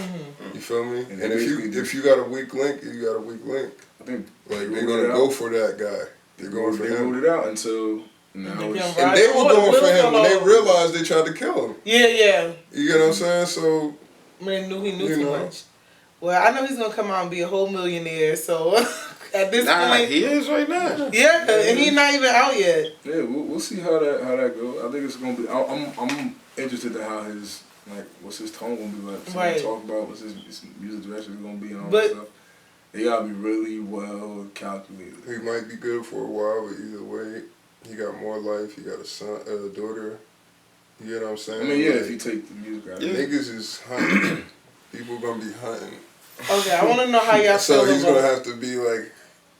You feel me? And if you got a weak link, you got a weak link. I think like they're gonna go for that guy. They're going for him. They ruled it out until now. And they were going for him when they realized they tried to kill him. Yeah. You get what I'm saying? So man knew he knew too much. Well, I know he's gonna come out and be a whole millionaire. So at this point, he is right now. Yeah, and he's not even out yet. Yeah, we'll see how that goes. I think it's gonna be. I'm interested in how his what's his tone gonna be like. Right. Talk about what's his music direction gonna be and all that stuff. They gotta be really well calculated. He might be good for a while, but either way, he got more life. He got a son, a daughter. You know what I'm saying? I mean, yeah, if you take the music out. Niggas is hunting. People gonna be hunting. Okay, I want to know how y'all so he's gonna have to be like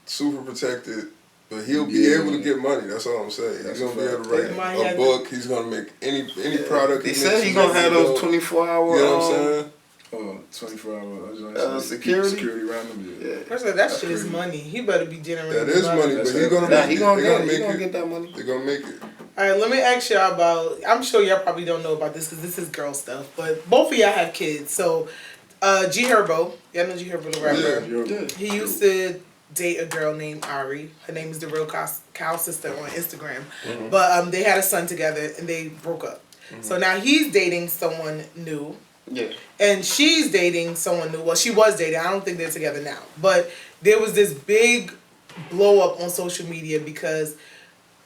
super protected, but he'll be able to get money. That's all I'm saying. He's gonna be able to write a book. He's gonna make any product. He said he's gonna have those 24-hour. You know what I'm saying? 24-hour security around him. Yeah. First of all, that shit is money. He better be generating. That is money, but he's gonna make it. He's gonna get that money. They're gonna make it. All right, let me ask y'all about. I'm sure y'all probably don't know about this because this is girl stuff, but both of y'all have kids. So, G Herbo, y'all know G Herbo the rapper. Yeah. He used to date a girl named Ari. Her name is the real cow sister on Instagram. But they had a son together and they broke up. So now he's dating someone new. Yeah. And she's dating someone new. Well, she was dating. I don't think they're together now. But there was this big blow up on social media because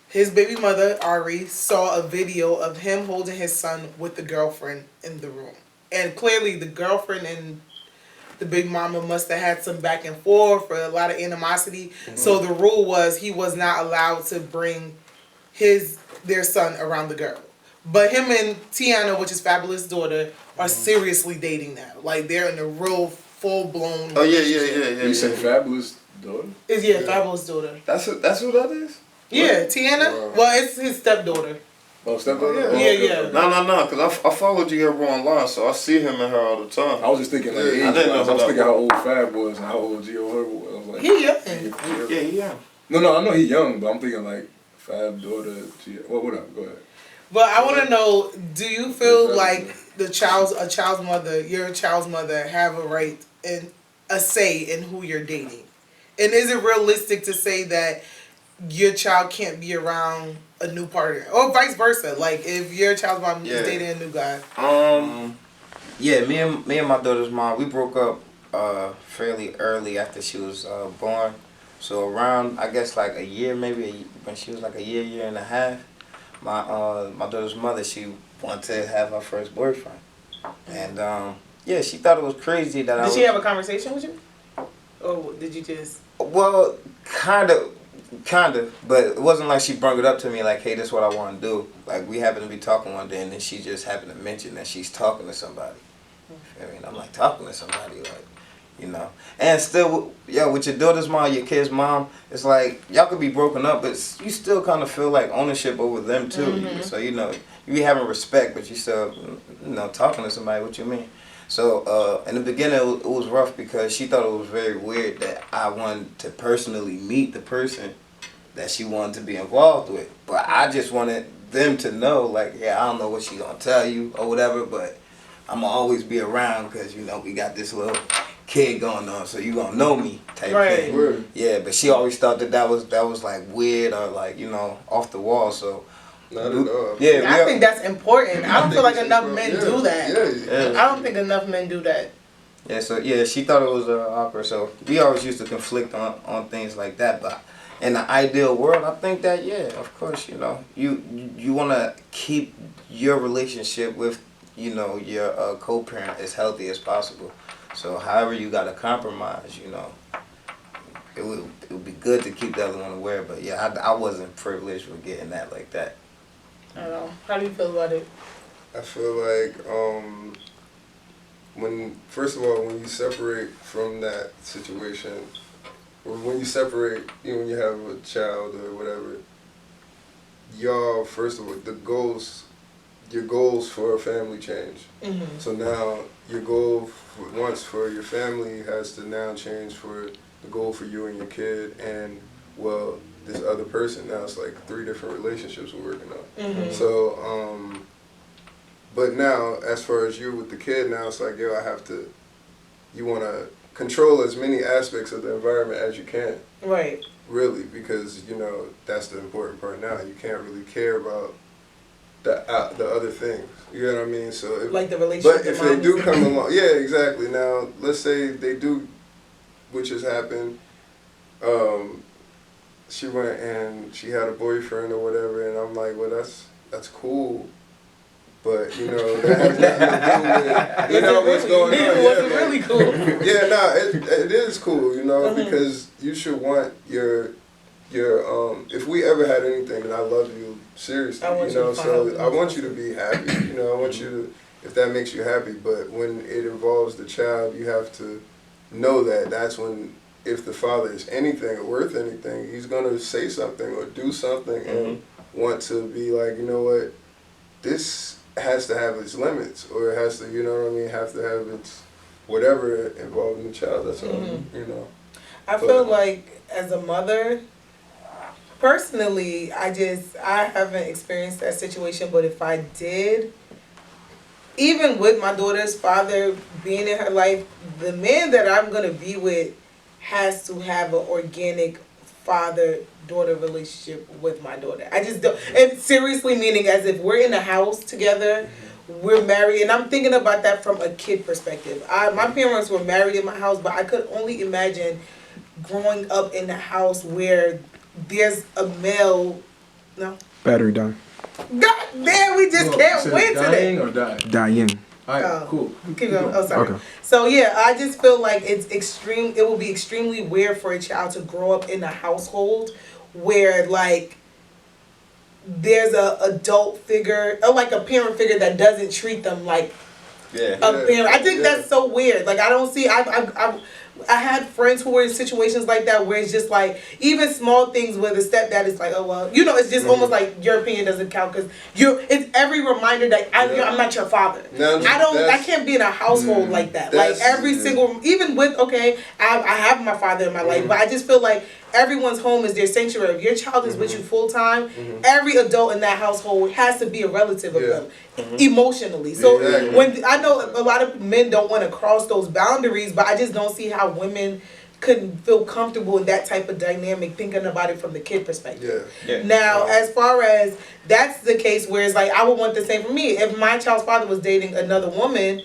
his baby mother, Ari, saw a video of him holding his son with the girlfriend in the room. And clearly the girlfriend and the big mama must have had some back and forth or a lot of animosity. So the rule was he was not allowed to bring their son around the girl. But him and Tiana, which is Fabulous' daughter, are seriously dating now. Like they're in a real full blown. Oh yeah. You said Fabulous daughter? Yeah, Fabulous daughter. That's who that is. Yeah, Tiana. Wow. Well, it's his stepdaughter. Oh, stepdaughter? Yeah. No, because I followed you here online, so I see him and her all the time. I was just thinking like age. I was thinking how old Fab was and how old Gio Herbo was. I was like, he young. Yeah, he young. No, I know he young, but I'm thinking like Fab daughter, Gio. Well, whatever. Go ahead. But I want to know: do you feel like your child's mother, have a right and a say in who you're dating? And is it realistic to say that your child can't be around a new partner, or vice versa? Like if your child's mom is dating a new guy. Yeah, me and my daughter's mom, we broke up fairly early after she was born. So around, I guess like a year, maybe when she was like a year and a half. My daughter's mother, she wanted to have her first boyfriend, and she thought it was crazy that Did she have a conversation with you, or did you just? Well, kind of, but it wasn't like she brought it up to me like, hey, this is what I want to do. Like we happened to be talking one day, and then she just happened to mention that she's talking to somebody. I mean, I'm like talking to somebody, like. You know, and still, with your daughter's mom, your kid's mom, it's like y'all could be broken up, but you still kind of feel like ownership over them too. So you be having respect, but you still, talking to somebody. What you mean? So in the beginning, it was rough because she thought it was very weird that I wanted to personally meet the person that she wanted to be involved with. But I just wanted them to know, like, yeah, I don't know what she gonna tell you or whatever, but I'm gonna always be around because, you know, we got this little kid going on, so you gonna know me type thing. Word. Yeah, but she always thought that was like weird or like, you know, off the wall. So Not at all. yeah, I think that's important. I don't feel like enough men do that. Yeah. I don't think enough men do that. Yeah, so yeah, she thought it was awkward. So we always used to conflict on things like that. But in the ideal world, I think that yeah, of course, you know, you want to keep your relationship with, you know, your co-parent as healthy as possible. So however you got to compromise, you know, it would be good to keep the other one aware. But yeah, I wasn't privileged with getting that like that. I don't know. How do you feel about it? I feel like first of all, when you separate from that situation, or when you separate, you know, when you have a child or whatever, y'all, first of all, your goals for a family change. Mm-hmm. So now your goal once for your family has to now change for the goal for you and your kid and, well, this other person. Now it's like 3 different relationships we're working on. Mm-hmm. So, but now as far as you with the kid, now it's like, yo, you want to control as many aspects of the environment as you can. Right. Really, because, you know, that's the important part now. You can't really care about the other things. You know what I mean? So Like the relationship. but if they do come along, yeah, exactly. Now, let's say they do, which has happened, she went and she had a boyfriend or whatever, and I'm like, well, that's cool. But, you know, that has nothing to do with, you know, what's going on. It wasn't really cool. Yeah, no, it is cool, you know, because you should want your if we ever had anything, and I love you seriously, you know, so I want you to be happy, you know, I want you to, if that makes you happy, but when it involves the child, you have to know that that's when, if the father is anything or worth anything, he's going to say something or do something and want to be like, you know what, this has to have its limits, or it has to, you know what I mean, have to have its whatever involving the child, that's all, you know. I feel like as a mother, personally, I haven't experienced that situation, but if I did, even with my daughter's father being in her life, the man that I'm going to be with has to have an organic father-daughter relationship with my daughter. I just don't, and seriously meaning as if we're in a house together, we're married, and I'm thinking about that from a kid perspective. My parents were married in my house, but I could only imagine growing up in a house where there's a male. No. Battery dying. God damn, we just can't wait today. Dying or dying? Dying. Alright, cool. Keep going. Oh, sorry. Okay. So yeah, I just feel like it's extreme. It will be extremely weird for a child to grow up in a household where like there's a adult figure or like a parent figure that doesn't treat them like a parent. I think that's so weird. Like I don't see. I had friends who were in situations like that where it's just like even small things where the stepdad is like, oh well, you know, it's just almost like your opinion doesn't count because it's every reminder that I'm not your father. I can't be in a household like that. Like every single, even with I have my father in my life, but I just feel like everyone's home is their sanctuary. If your child is with you full time, every adult in that household has to be a relative of them. Emotionally. So when I know a lot of men don't want to cross those boundaries, but I just don't see how women couldn't feel comfortable in that type of dynamic thinking about it from the kid perspective. Now, as far as that's the case where it's like I would want the same for me. If my child's father was dating another woman,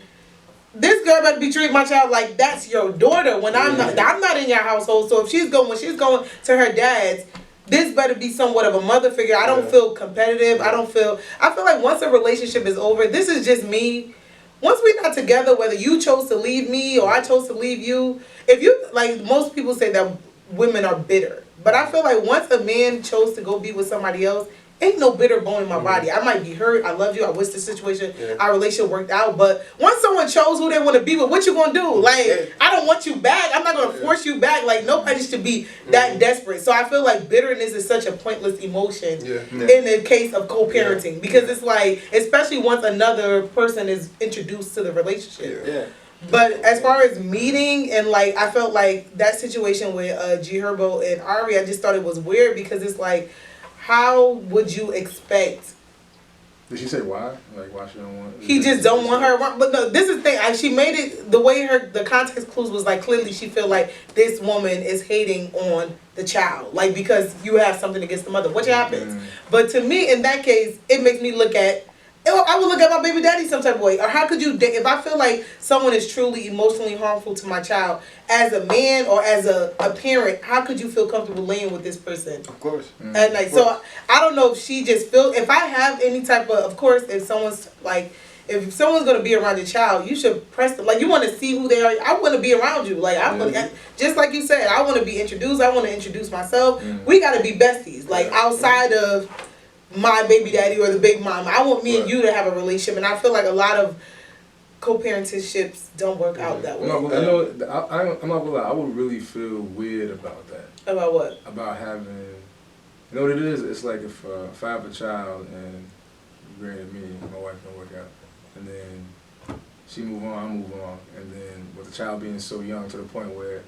this girl better be treating my child like that's your daughter when I'm not in your household. So if she's going to her dad's, this better be somewhat of a mother figure. I don't feel competitive. I feel like once a relationship is over, this is just me. Once we're not together, whether you chose to leave me or I chose to leave you, if you, like most people say that women are bitter. But I feel like once a man chose to go be with somebody else, ain't no bitter bone in my body. I might be hurt. I love you. I wish the situation, our relationship worked out. But once someone chose who they want to be with, what you gonna do? Like, I don't want you back. I'm not gonna force you back. Like, nobody should be that desperate. So I feel like bitterness is such a pointless emotion in the case of co-parenting because it's like, especially once another person is introduced to the relationship. But as far as meeting and like, I felt like that situation with G Herbo and Ari, I just thought it was weird because it's like, how would you expect? Did she say why? Like why she don't want? He just don't want her. But no, this is the thing. She made it the way the context clues was like clearly she feel like this woman is hating on the child, like because you have something against the mother, which happens. But to me, in that case, it makes me look at. I would look at my baby daddy some type of way. Or how could you, if I feel like someone is truly emotionally harmful to my child, as a man or as a parent, how could you feel comfortable laying with this person? Of course. At night. So I don't know if she just feel, if I have any type of course, if someone's like, if someone's going to be around your child, you should press them. Like, you want to see who they are. I want to be around you. Like, just like you said, I want to be introduced. I want to introduce myself. We got to be besties. Like, outside of my baby daddy or the big mom. I want me and you to have a relationship, and I feel like a lot of co-parentships don't work out that way. I'm not gonna lie. I would really feel weird about that. About what? About having, you know what it is? It's like if I have a child and granted me and my wife don't work out, and then she move on, I move on, and then with the child being so young to the point where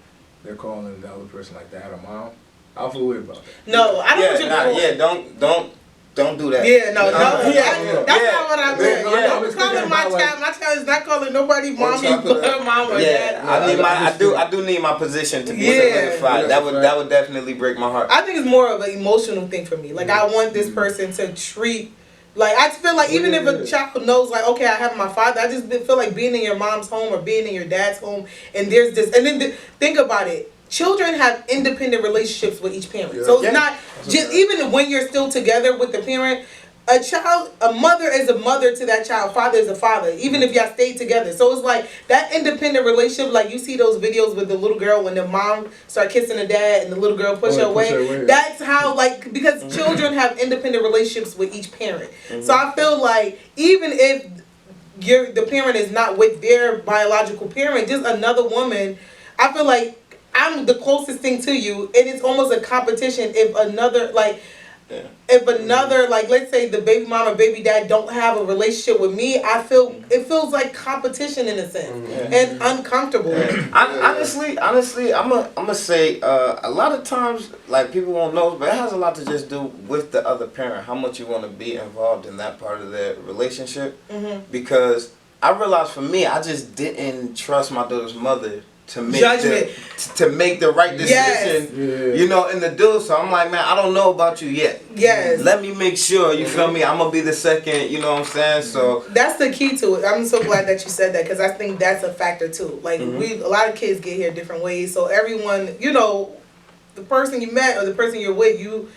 they're calling the other person like dad or mom, I'll feel weird about that. No, I don't. Don't do that. Yeah, no. That's not what I meant. I'm calling my child is not calling nobody mommy, mom or dad. I do need my position to be solidified. That would definitely break my heart. I think it's more of an emotional thing for me. Like I want this person to treat. Like I feel like even if a child knows, like okay, I have my father, I just feel like being in your mom's home or being in your dad's home, and there's this, and then think about it. Children have independent relationships with each parent. So it's not just, even when you're still together with the parent, a mother is a mother to that child, father is a father, even if y'all stay together. So it's like that independent relationship, like you see those videos with the little girl when the mom start kissing the dad and the little girl push her away. That's how, like, because children have independent relationships with each parent. So I feel like even if the parent is not with their biological parent, just another woman, I feel like I'm the closest thing to you, and it's almost a competition if another, like, let's say the baby mom or baby dad don't have a relationship with me, it feels like competition in a sense, and uncomfortable. Honestly, I'm gonna say a lot of times, like, people won't know, but it has a lot to just do with the other parent, how much you want to be involved in that part of their relationship, because I realized for me, I just didn't trust my daughter's mother to make the right decision, you know, in the deal. So I'm like, man, I don't know about you yet. Let me make sure, you feel me? I'm going to be the second, you know what I'm saying? So that's the key to it. I'm so glad that you said that, because I think that's a factor too. Like, a lot of kids get here different ways. So everyone, you know, the person you met or the person you're with, you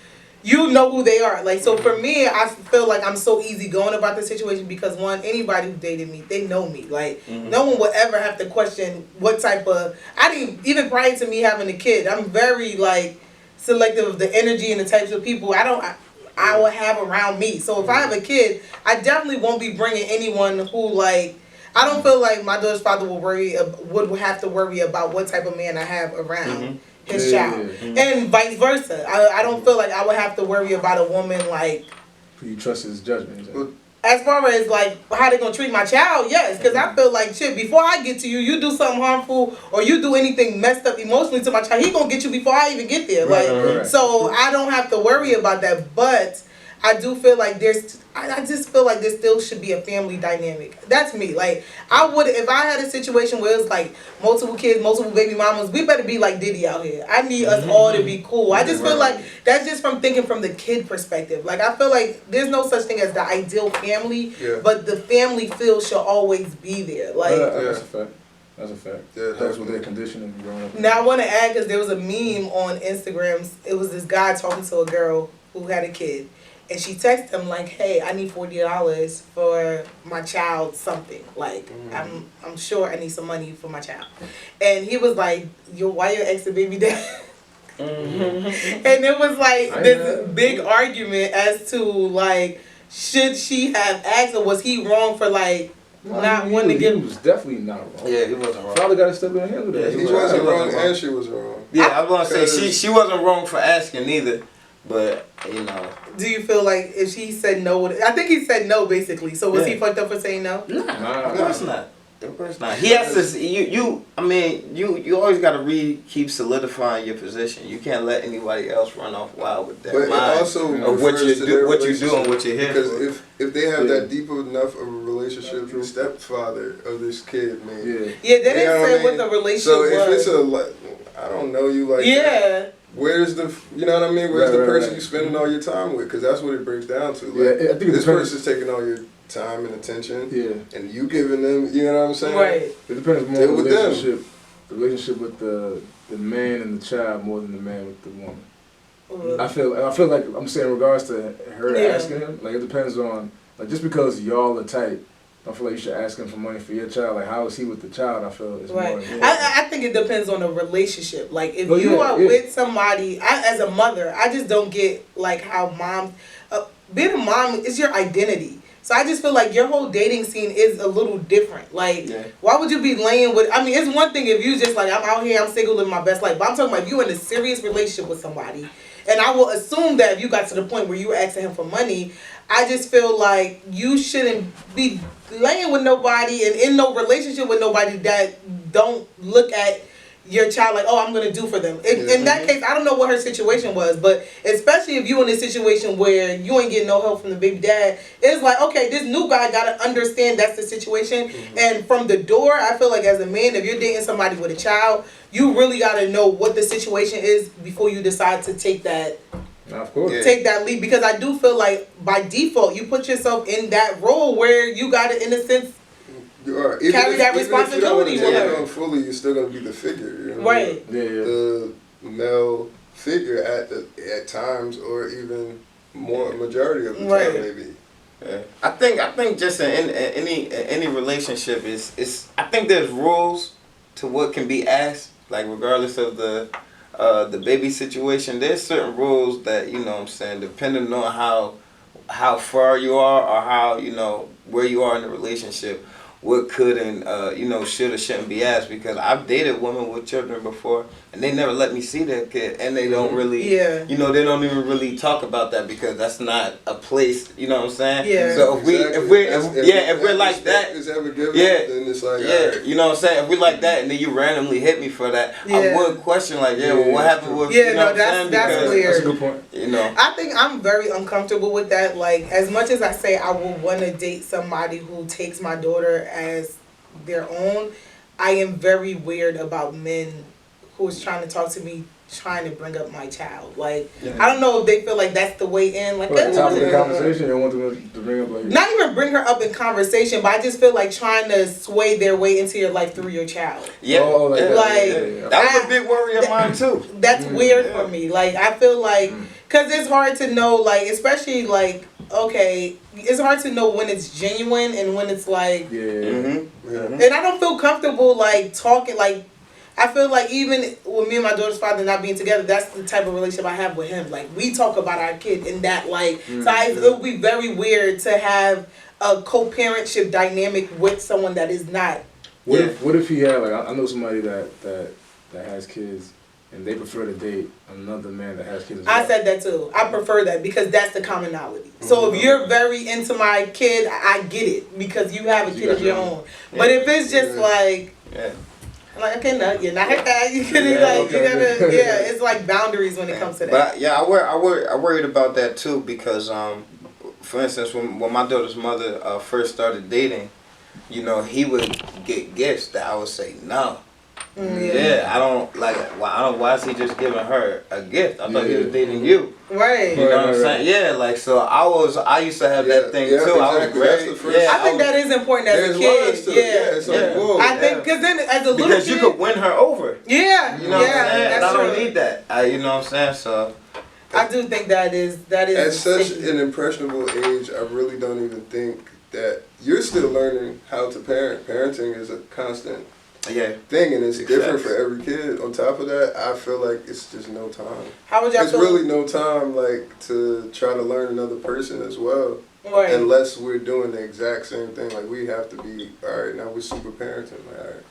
know who they are. Like, so for me, I feel like I'm so easygoing about the situation because, one, anybody who dated me, they know me. Like, no one would ever have to question what type of, even prior to me having a kid, I'm very, like, selective of the energy and the types of people I will have around me. So if I have a kid, I definitely won't be bringing anyone who, like, I don't feel like my daughter's father would have to worry about what type of man I have around his child, and vice versa. I don't feel like I would have to worry about a woman like. You trust his judgment. As far as like how they gonna treat my child, yes, because I feel like shit. Before I get to you, you do something harmful or you do anything messed up emotionally to my child, he gonna get you before I even get there. Like, so I don't have to worry about that. But I do feel like I just feel like there still should be a family dynamic. That's me. Like, I would, if I had a situation where it's like multiple kids, multiple baby mamas, we better be like Diddy out here. I need us all to be cool. I just feel like that's just from thinking from the kid perspective. Like, I feel like there's no such thing as the ideal family, but the family feel should always be there. Like, that's a fact. That's a fact. That's what they're conditioning growing up. Now, I want to add, because there was a meme on Instagram. It was this guy talking to a girl who had a kid. And she texted him like, "Hey, I need $40 for my child something. Like, I'm sure I need some money for my child." And he was like, "Why your ex a baby dad?" And it was like this big argument as to like, should she have asked, or was he wrong for like not wanting to give? He was definitely not wrong. Yeah, he wasn't wrong. Father got to step in and handle that. Yeah, He wasn't wrong, and she was wrong. Yeah, I was gonna say she wasn't wrong for asking either, but you know. Do you feel like if she said no, I think he said no basically. So was he Yeah. fucked up for saying no? Nah, of course not. Of course not. He has to. You always gotta keep solidifying your position. You can't let anybody else run off wild with that But mind it also of what refers you to their do, what you do, and what you're here Because for. if they have that deep enough of a relationship, the stepfather of this kid, man. Yeah. Yeah, they You know didn't what say I mean? what the relationship So was. if it's I don't know you like that. Yeah. Where's the, you know what I mean? Where's the Right, person right. you spending all your time with? Because that's what it breaks down to. Like, Yeah, I think it this depends. person's taking all your time and attention, Yeah. and you giving them, you know what I'm saying? Right. It depends more Deal on the with them. relationship. The relationship with the man and the child more than the man with the woman. I feel like I'm saying in regards to her Yeah. asking him, like it depends on like just because y'all are tight, I feel like you should ask him for money for your child. Like how is he with the child? I feel it's Right. more important. I think it depends on the relationship. Like if Oh, you yeah, are yeah. with somebody, as a mother, I just don't get like how moms, being a mom is your identity. So I just feel like your whole dating scene is a little different. Like, why would you be laying with? I mean, it's one thing if you just like, I'm out here, I'm single, living my best life. But I'm talking about if you in a serious relationship with somebody, and I will assume that if you got to the point where you were asking him for money, I just feel like you shouldn't be laying with nobody and in no relationship with nobody that don't look at your child like, oh, I'm gonna do for them. In that case, I don't know what her situation was, but especially if you in a situation where you ain't getting no help from the baby dad, it's like, okay, this new guy gotta understand that's the situation. And from the door, I feel like as a man, if you're dating somebody with a child, you really gotta know what the situation is before you decide to take that. Of course. Take that leap, because I do feel like by default you put yourself in that role where you gotta, in a sense, carry that responsibility Even if you don't with her. take it on fully, you're still gonna be the figure. You know? Right. Yeah. The male figure at times, or even more majority of the time, maybe. Yeah. I think just in any relationship is I think there's rules to what can be asked, like regardless of the baby situation. There's certain rules that, you know what I'm saying, depending on how far you are or how, you know, where you are in the relationship, what could and should or shouldn't be asked. Because I've dated women with children before, and they never let me see their kid, and they don't really, they don't even really talk about that because that's not a place, you know what I'm saying? Yeah. So if we're like that, is ever given, then it's like, right. You know what I'm saying? If we like that, and then you randomly hit me for that, I would question like, well, what happened with? Yeah, you know no, that's because, weird. That's a good point. You know, I think I'm very uncomfortable with that. Like, as much as I say I would want to date somebody who takes my daughter as their own, I am very weird about men who is trying to talk to me, trying to bring up my child. Like, I don't know if they feel like that's the way in. Like, Well, top of the conversation, you want them to bring up like. Not even bring her up in conversation, but I just feel like trying to sway their way into your life through your child. Yeah, that was a big worry of mine too. That's weird for me. Like, I feel like, because it's hard to know, like, especially like, okay, it's hard to know when it's genuine and when it's like, and I don't feel comfortable like talking, like, I feel like even with me and my daughter's father not being together, that's the type of relationship I have with him. Like, we talk about our kid in that, like, so it would be very weird to have a co-parentship dynamic with someone that is not. What if he had, like, I know somebody that has kids and they prefer to date another man that has kids as well. I said that too. I prefer that because that's the commonality. So if you're very into my kid, I get it because you have a kid of your own. But if it's just like, like, okay, no, you're not that. You gotta, it's like boundaries when it comes to that. But yeah, I worried about that too because, for instance, when my daughter's mother first started dating, you know, he would get gifts that I would say no. I don't like. Why is he just giving her a gift? I thought he was dating you. Right. You know what I'm saying? Yeah, like so. I used to have that thing too. Exactly. I was very. I think that is important as a kid. It's like, whoa. I think because then as a little because kid, you could win her over. Yeah. You know what I'm saying? That's and I don't true. need that. You know what I'm saying? So. I do think that is. At such an impressionable age, I really don't even think that you're still learning how to parent. Parenting is a constant thing, and it's different for every kid. On top of that, I feel like it's just no time. How would y'all It's feel? really no time, like, to try to learn another person as well. Right. Unless we're doing the exact same thing. Like, we have to be, all right, now we're super parenting. Like, all right.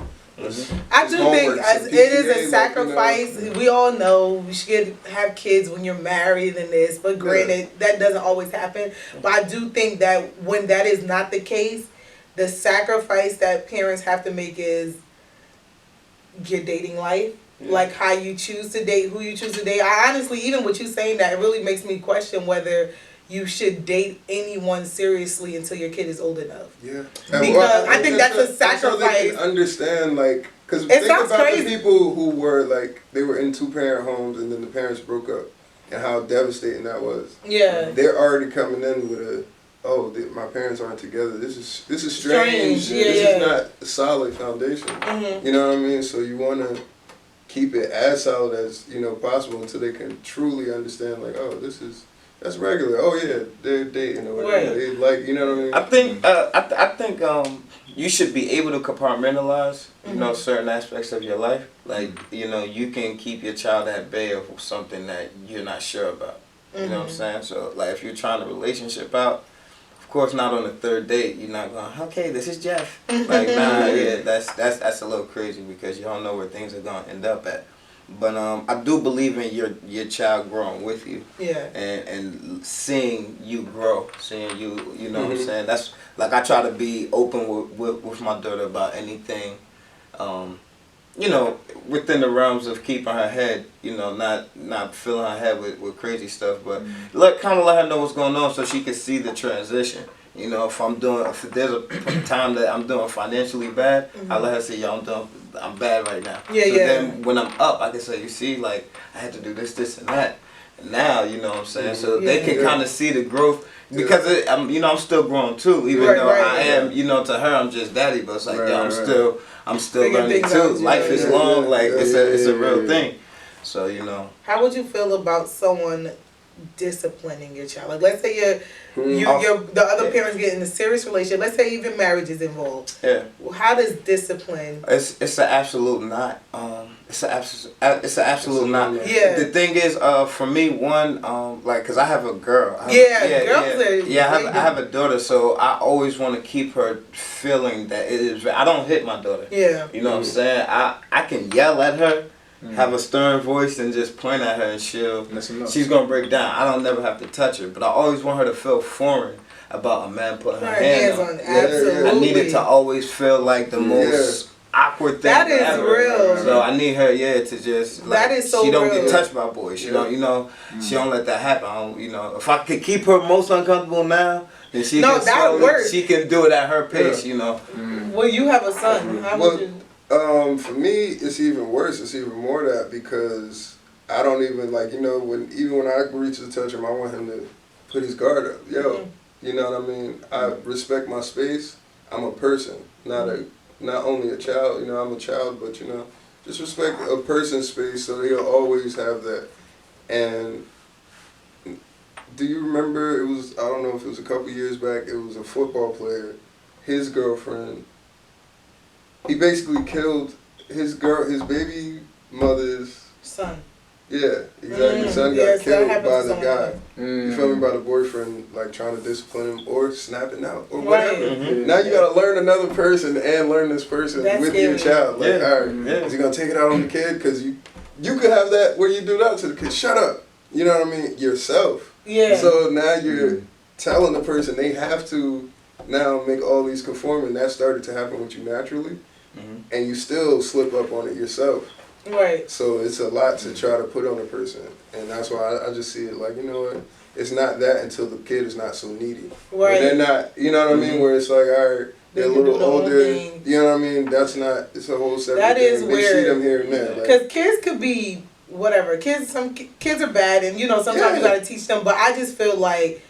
I do think as it is a sacrifice. We all know we should have kids when you're married and this, but granted, that doesn't always happen. But I do think that when that is not the case, the sacrifice that parents have to make is your dating life. Like how you choose to date, who you choose to date. I honestly, even with you saying that, it really makes me question whether you should date anyone seriously until your kid is old enough. Yeah. Because I think that's a sacrifice. So they can understand, like, because think about crazy. the people who were, like, they were in 2-parent homes and then the parents broke up and how devastating that was. Yeah. They're already coming in with my parents aren't together. This is strange. Yeah, this is not a solid foundation. Mm-hmm. You know what I mean? So you want to keep it as solid as, possible until they can truly understand, like, that's regular. Oh yeah, they're dating or whatever. Right. They like, you know what I mean? I think you should be able to compartmentalize, certain aspects of your life. Like, you can keep your child at bay of something that you're not sure about. You know what I'm saying? So, like, if you're trying a relationship out, of course, not on the third date. You're not going, okay, this is Jeff. Like, nah, yeah, that's a little crazy because you don't know where things are gonna end up at. But I do believe in your child growing with you. Yeah. And seeing you grow, seeing you, you know what I'm saying? That's like I try to be open with my daughter about anything, within the realms of keeping her head, not filling her head with crazy stuff, but kind of let her know what's going on so she can see the transition. If there's a time that I'm doing financially bad, I let her say, yo, I'm bad right now. Then when I'm up, I can say, you see, like, I had to do this, and that. And now, you know what I'm saying? So they can kind of see the growth. Because, I'm still growing too, even though I am, to her, I'm just daddy. But it's like, I'm still learning too. Life is long, like, it's a real thing. So, How would you feel about someone disciplining your child? Like, let's say the other parents get in a serious relationship. Let's say even marriage is involved. Yeah. How does discipline? It's an absolute not. It's an absolute not. Yeah. The thing is, for me, one, cause I have a girl. Girls are. I have a daughter, so I always want to keep her feeling that it is. I don't hit my daughter. Yeah. You know what I'm saying? I can yell at her. Have a stern voice and just point at her and she's gonna break down. I don't never have to touch her, but I always want her to feel foreign about a man putting her hands on. Absolutely. I need it to always feel like the most awkward thing that is ever. real. So I need her, to just like, that is so she don't real. get touched by boys. She don't, she don't let that happen. I don't, if I could keep her most uncomfortable now, then she can do it at her pace. Well, you have a son. How would you? For me, it's even worse. It's even more that because I don't even when I reach to touch him, I want him to put his guard up. You know what I mean? I respect my space. I'm a person, not only a child. I'm a child, but just respect a person's space. So he'll always have that. And do you remember? I don't know if it was a couple years back. It was a football player. His girlfriend. He basically killed his baby mother's son. Yeah, exactly. His son got killed by the guy. You feel me? By the boyfriend, like trying to discipline him or snapping out or whatever. Now you gotta learn another person and learn this person with your child. Like, all right, is he gonna take it out on the kid? Because you could have that where you do that to the kid. Shut up. You know what I mean? Yourself. Yeah. So now you're telling the person they have to now make all these conform, and that started to happen with you naturally. And you still slip up on it yourself. Right. So it's a lot to try to put on a person. And that's why I just see it like, what? It's not that until the kid is not so needy. Right. But they're not, you know what I mean? Where it's like, all right, they're a little older. You know what I mean? That's not, it's a whole separate thing. That is weird. They see them here and there. Because kids could be whatever. Some kids are bad and, sometimes you got to teach them. But I just feel like,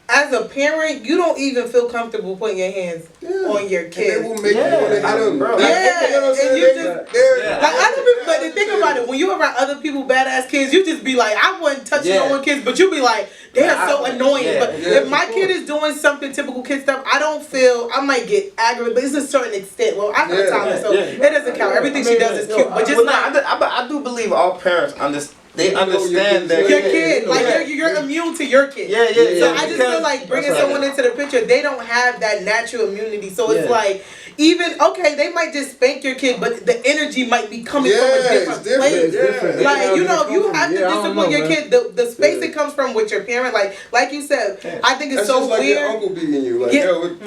as a parent, you don't even feel comfortable putting your hands on your kids. And they will make you want to hit them, bro. And you just like other people. But think about it, when you're around other people, badass kids, you just be like, I wouldn't touch no one kids, but you be like, they are so annoying. Yeah. But if my kid is doing something typical kid stuff, I don't feel, I might get aggravated, but it's a certain extent. Well, I'm a toddler, so it doesn't count. Everything she does is cute, but just I do believe all parents understand that your kid, like you're immune to your kid. So I just feel like bringing someone into the picture, they don't have that natural immunity. So it's like, even they might just spank your kid, but the energy might be coming from a different place. Like you have to discipline your kid. The space it comes from with your parent, like you said, I think it's so like weird. Your uncle beating you, like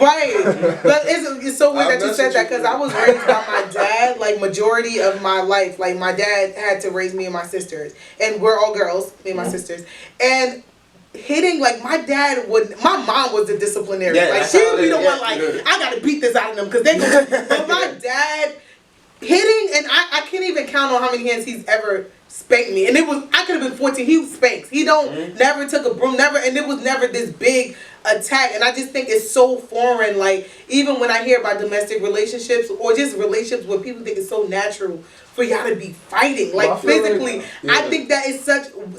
right. But it's so weird that you said that because I was raised by my dad. Like majority of my life, like my dad had to raise me and my sisters. And we're all girls, me and my sisters. And hitting, like my mom was the disciplinary. Like she would be the one like, I gotta beat this out of them because they go. But my dad hitting, and I can't even count on how many hands he's ever spanked me. And I could have been 14. He spanks. He never took a broom, never, and it was never this big attack. And I just think it's so foreign. Like even when I hear about domestic relationships or just relationships where people think it's so natural for y'all to be fighting, like physically. I think that is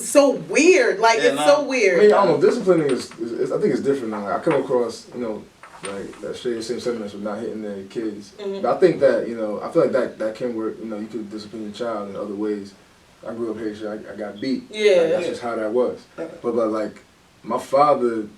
so weird. Like it's so weird. I mean, I don't know. Disciplining is I think it's different now. Like, I come across, like that share the same sentiments with not hitting their kids. But I think that I feel like that can work. You could discipline your child in other ways. I grew up Haitian. I got beat. Like, that's just how that was. But like my father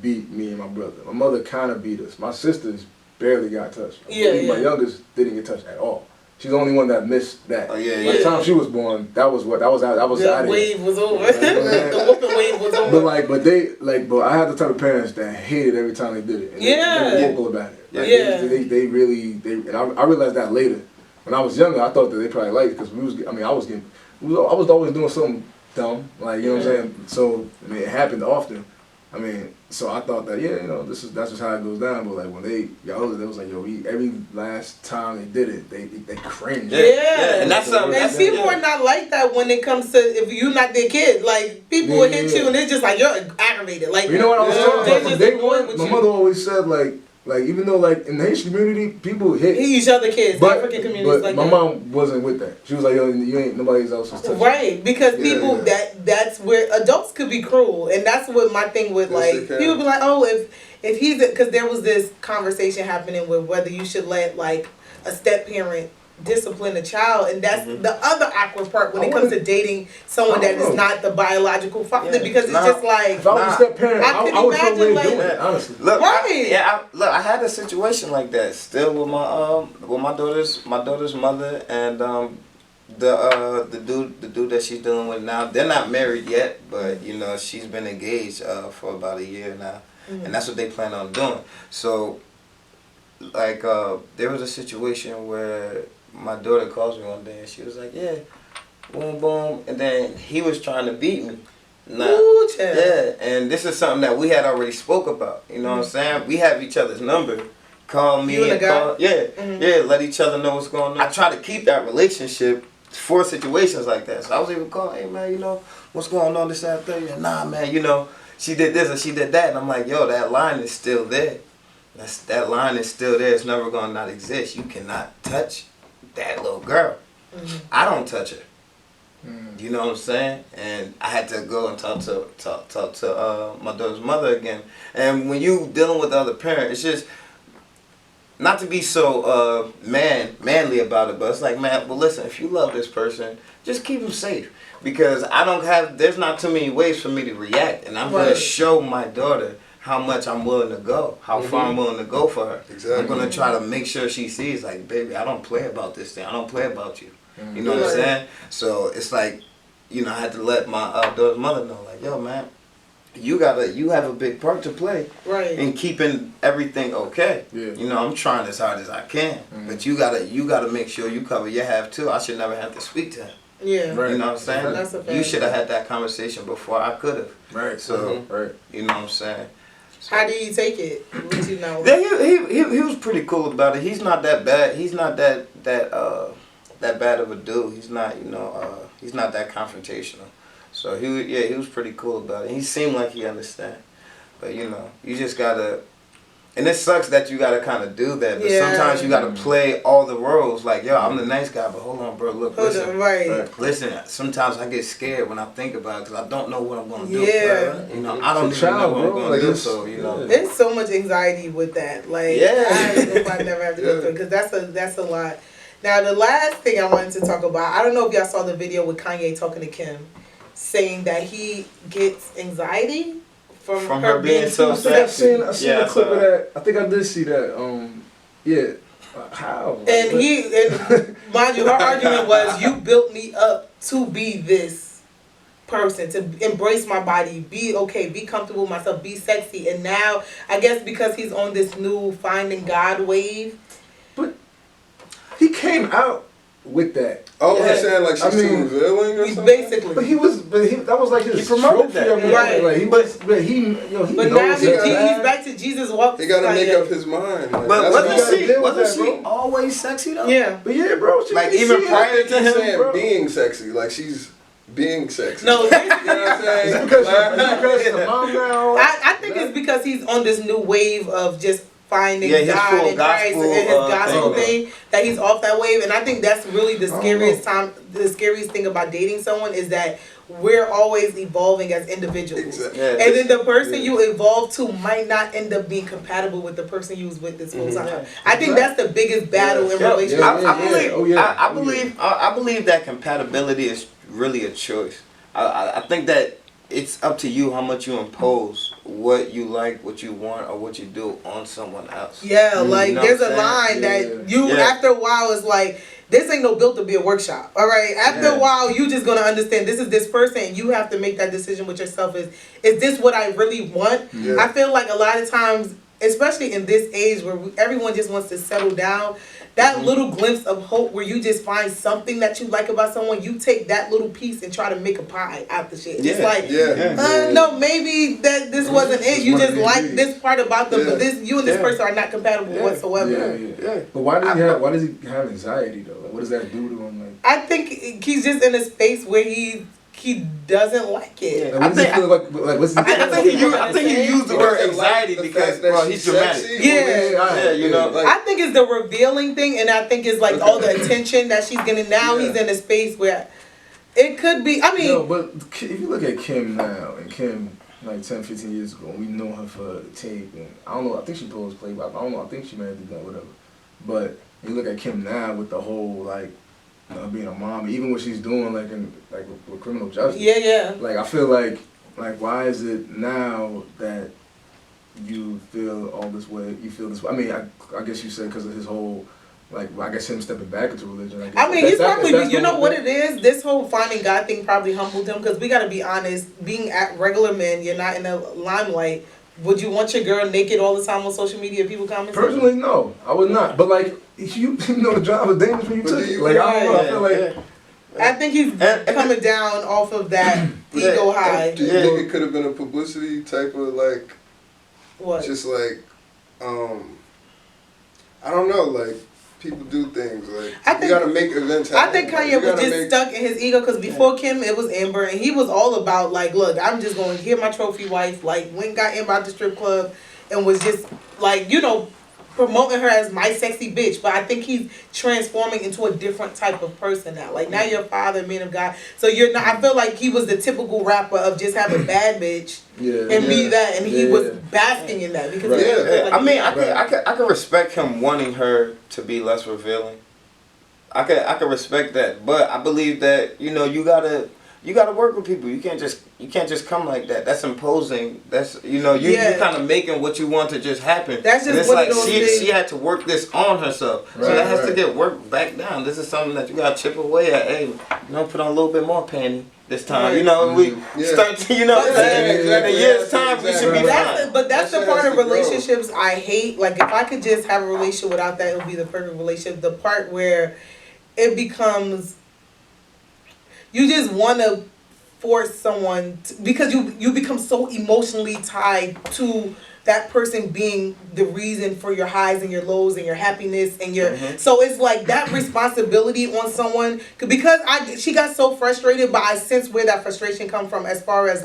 beat me and my brother. My mother kind of beat us. My sisters barely got touched. My youngest didn't get touched at all. She's the only one that missed that. By the time she was born, that was out of the wave was over. The whooping wave was over. But I had the type of parents that hated every time they did it. And they were vocal about it. Like, they really, and I realized that later. When I was younger, I thought that they probably liked it because I was always doing something dumb, like, you know what I'm saying? So, it happened often. So I thought that, that's just how it goes down. But like when they got older, they was like, every last time they did it, they cringed. And that's something. And people are not like that when it comes to if you're not their kid. Like people will hit you and it's just like you're aggravated. Like you know what I was talking about from day one. My mother always said like even though like in the Haitian community people hit each other kids, African communities like my mom wasn't with that. She was like, you ain't nobody else was touching. Right, because people that's where adults could be cruel, and that's what my thing with like people be like, oh if he's because there was this conversation happening with whether you should let like a step parent discipline a child, and that's the other awkward part when it comes to dating someone that is not the biological father because it's just like if I was a step parent, I would feel weird doing it, honestly. Look, I had a situation like that still with my daughter's mother and the dude that she's dealing with now. They're not married yet, but she's been engaged for about a year now, and that's what they plan on doing. So like there was a situation where my daughter calls me one day and she was like, yeah, boom, boom. And then he was trying to beat me. And this is something that we had already spoke about. You know what I'm saying? We have each other's number. Call me and call. Let each other know what's going on. I try to keep that relationship for situations like that. So I was even calling, hey man, what's going on this afternoon? Yeah, nah man, she did this and she did that. And I'm like, yo, that line is still there. That line is still there. It's never going to not exist. You cannot touch that little girl. I don't touch her. You know what I'm saying? And I had to go and talk to my daughter's mother again. And when you dealing with the other parent, it's just not to be so manly about it, but it's like, man, well listen, if you love this person, just keep them safe. Because there's not too many ways for me to react, and I'm going to show my daughter how much I'm willing to go, how far I'm willing to go for her. Exactly. I'm going to try to make sure she sees, like, baby, I don't play about this thing. I don't play about you. You know what I'm saying? So it's like, I had to let my daughter's mother know, like, yo, man, you have a big part to play in keeping everything okay. I'm trying as hard as I can, but you gotta make sure you cover your half too. I should never have to speak to him. You know what I'm saying? That's a fact. You should have had that conversation before I could have. So you know what I'm saying? So, how do you take it? What you know? He was pretty cool about it. He's not that bad. He's not that bad of a dude. He's not he's not that confrontational. So he was pretty cool about it. He seemed like he understand. But you just gotta And it sucks that you gotta kind of do that, but Yeah. sometimes you gotta play all the roles. Like, yo, I'm the nice guy, but hold on, bro. Look, listen. Right. Listen, sometimes I get scared when I think about it because I don't know what I'm gonna do. Yeah. You know, I don't It's a even know child, what I'm bro. gonna Like, do. it's- So you know, There's so much anxiety with that. Like, Yeah. I hope I never have to go through because that's a lot. Now, the last thing I wanted to talk about, I don't know if y'all saw the video with Kanye talking to Kim, saying that he gets anxiety from her being so too I sexy. seen Yeah, a clip I of saw that. I think I did see that. Yeah. How? And mind you, her argument was, you built me up to be this person, to embrace my body, be okay, be comfortable with myself, be sexy. And now, I guess because he's on this new finding God wave. He came out with that. Oh, Yeah. you're saying like she's I mean, too revealing or He's something? basically. That was like his He promoted trophy that. of it. Right. Like, he But now knows he's that. back to Jesus walk. He gotta make Kanye. up his mind. Like, but that's what wasn't gotta she? deal with Wasn't that, she bro. always sexy though? Yeah. But yeah, bro. Like, she even she- prior I think to he's him, saying bro. being sexy. Like she's being sexy. No, You know what I'm saying? It's because she's a mom now. I think it's because he's on this new wave of just finding Yeah, his God full and Christ gospel, and his gospel thing. thing, that he's off that wave. And I think that's really the don't scariest thing about dating someone is that we're always evolving as individuals. Exactly. Yeah, And then the person you evolve to might not end up being compatible with the person you was with this whole time. I think that's the biggest battle in Yo, relationships. I believe that compatibility is really a choice. I think that it's up to you how much you impose what you like, what you want, or what you do on someone else. Yeah, like You know there's what a I'm line saying? that you after a while is like, this ain't no built to be a workshop. All right. After a while, you just gonna understand this is this person, and you have to make that decision with yourself. Is this what I really want? Yeah. I feel like a lot of times, especially in this age where everyone just wants to settle down, that little glimpse of hope where you just find something that you like about someone, you take that little piece and try to make a pie out the shit. It's like, no, maybe this wasn't it. You just like this part about them, but you and this person are not compatible whatsoever. Yeah. But why does he have anxiety though? Like, what does that do to him? Like, I think he's just in a space where he doesn't like it. what does he feel like? What's he I think he used the word anxiety the because fact that well, she's he's dramatic. sexy. Yeah, you know. Like, I think it's the revealing thing, and I think it's like all the attention that she's getting now. He's in a space where it could be. I mean, no, but if you look at Kim now, and Kim like 10, 15 years ago, we know her for the tape, and I don't know. I think she posed Playboy. I don't know. I think she married the guy, whatever. But you look at Kim now with the whole like being a mom, even what she's doing with criminal justice. yeah. Like I feel like why is it now that you feel all this way? You feel this way. I mean, I guess you said because of his whole, I guess him stepping back into religion. I mean, he's probably, you know what it is? This whole finding God thing probably humbled him, because we got to be honest, being at regular men, you're not in the limelight. Would you want your girl naked all the time on social media? People comment? Personally, no, I would not. But you know, the job is dangerous when you took it. Like I don't know. I feel like. I think he's coming down off of that ego high. Do you think it could have been a publicity type of What? just I don't know, people do things you gotta make events happen. I think Kanye was just stuck in his ego, because before Kim it was Amber, and he was all about look, I'm just going to get my trophy wife. Went and got Amber out the strip club and was just promoting her as my sexy bitch. But I think he's transforming into a different type of person now. Now you're a father, man of God. So you're not. I feel like he was the typical rapper of just having bad bitch and be that, and he was basking in that because I can respect him wanting her to be less revealing. I can respect that, but I believe that you gotta work with people. You can't just come like that. That's imposing. That's you kind of making what you want to just happen. That's just and it's what like it she had to work this on herself, so that has to get worked back down. This is something that you gotta chip away at. Hey, put on a little bit more panty this time. We start to in a year's time we should be fine. But that's the part of relationships I hate. If I could just have a relationship without that, it would be the perfect relationship. The part where it becomes you just want to force someone because you become so emotionally tied to that person being the reason for your highs and your lows and your happiness and your so it's that responsibility on someone, because she got so frustrated, but I sense where that frustration come from as far as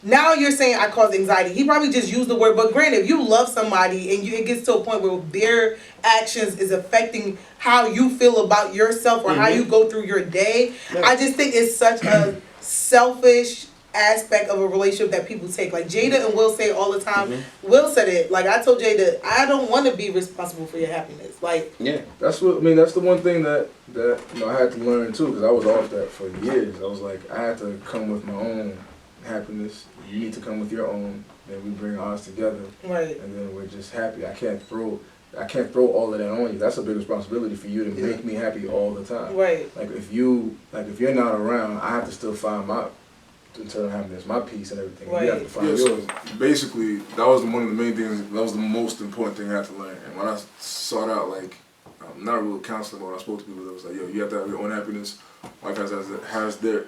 Now you're saying I cause anxiety. He probably just used the word, but granted, if you love somebody and it gets to a point where their actions is affecting how you feel about yourself or how you go through your day, I just think it's such a selfish aspect of a relationship that people take. Like Jada and Will say all the time. Will said it. Like I told Jada, I don't want to be responsible for your happiness. Like that's what I mean. That's the one thing that I had to learn too, because I was off that for years. I was like, I had to come with my own happiness. You need to come with your own. Then we bring ours together, right? And then we're just happy. I can't throw all of that on you. That's a big responsibility for you to make me happy all the time. Right. Like if you're not around, I have to still find my internal happiness, my peace and everything. Right. You have to find yours. So basically, that was one of the main things. That was the most important thing I had to learn. And when I sought out like not real counseling, when I spoke to people, it was like, yo, you have to have your own happiness. Wife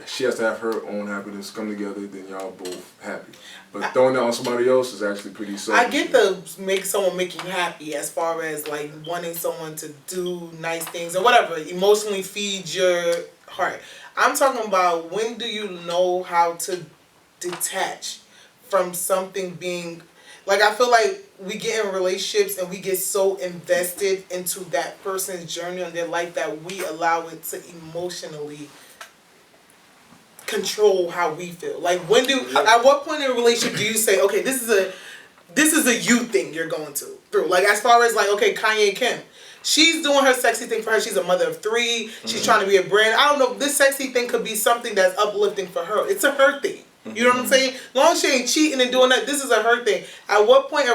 she has to have her own happiness. Come together, then y'all both happy. But throwing that on somebody else is actually pretty selfish. I get the make someone make you happy as far as like wanting someone to do nice things or whatever, emotionally feed your heart. I'm talking about when do you know how to detach from something being like, I feel like we get in relationships and we get so invested into that person's journey and their life that we allow it to emotionally control how we feel. Like at what point in a relationship do you say, okay, this is a you thing you're going through? Like as far as like, okay, Kanye Kim. She's doing her sexy thing for her. She's a mother of 3. She's trying to be a brand. I don't know. This sexy thing could be something that's uplifting for her. It's a her thing. You know what I'm saying? As long as she ain't cheating and doing that, this is a her thing. At what point,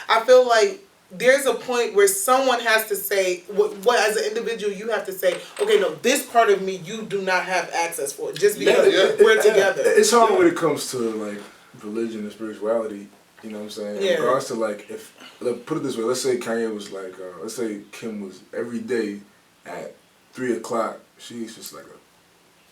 I feel like there's a point where someone has to say, what as an individual, you have to say, okay, no, this part of me, you do not have access for just because we're together. It's hard when it comes to like religion and spirituality. You know what I'm saying? In regards to like, put it this way, let's say Kanye was like, let's say Kim was every day at 3 o'clock, she's just like a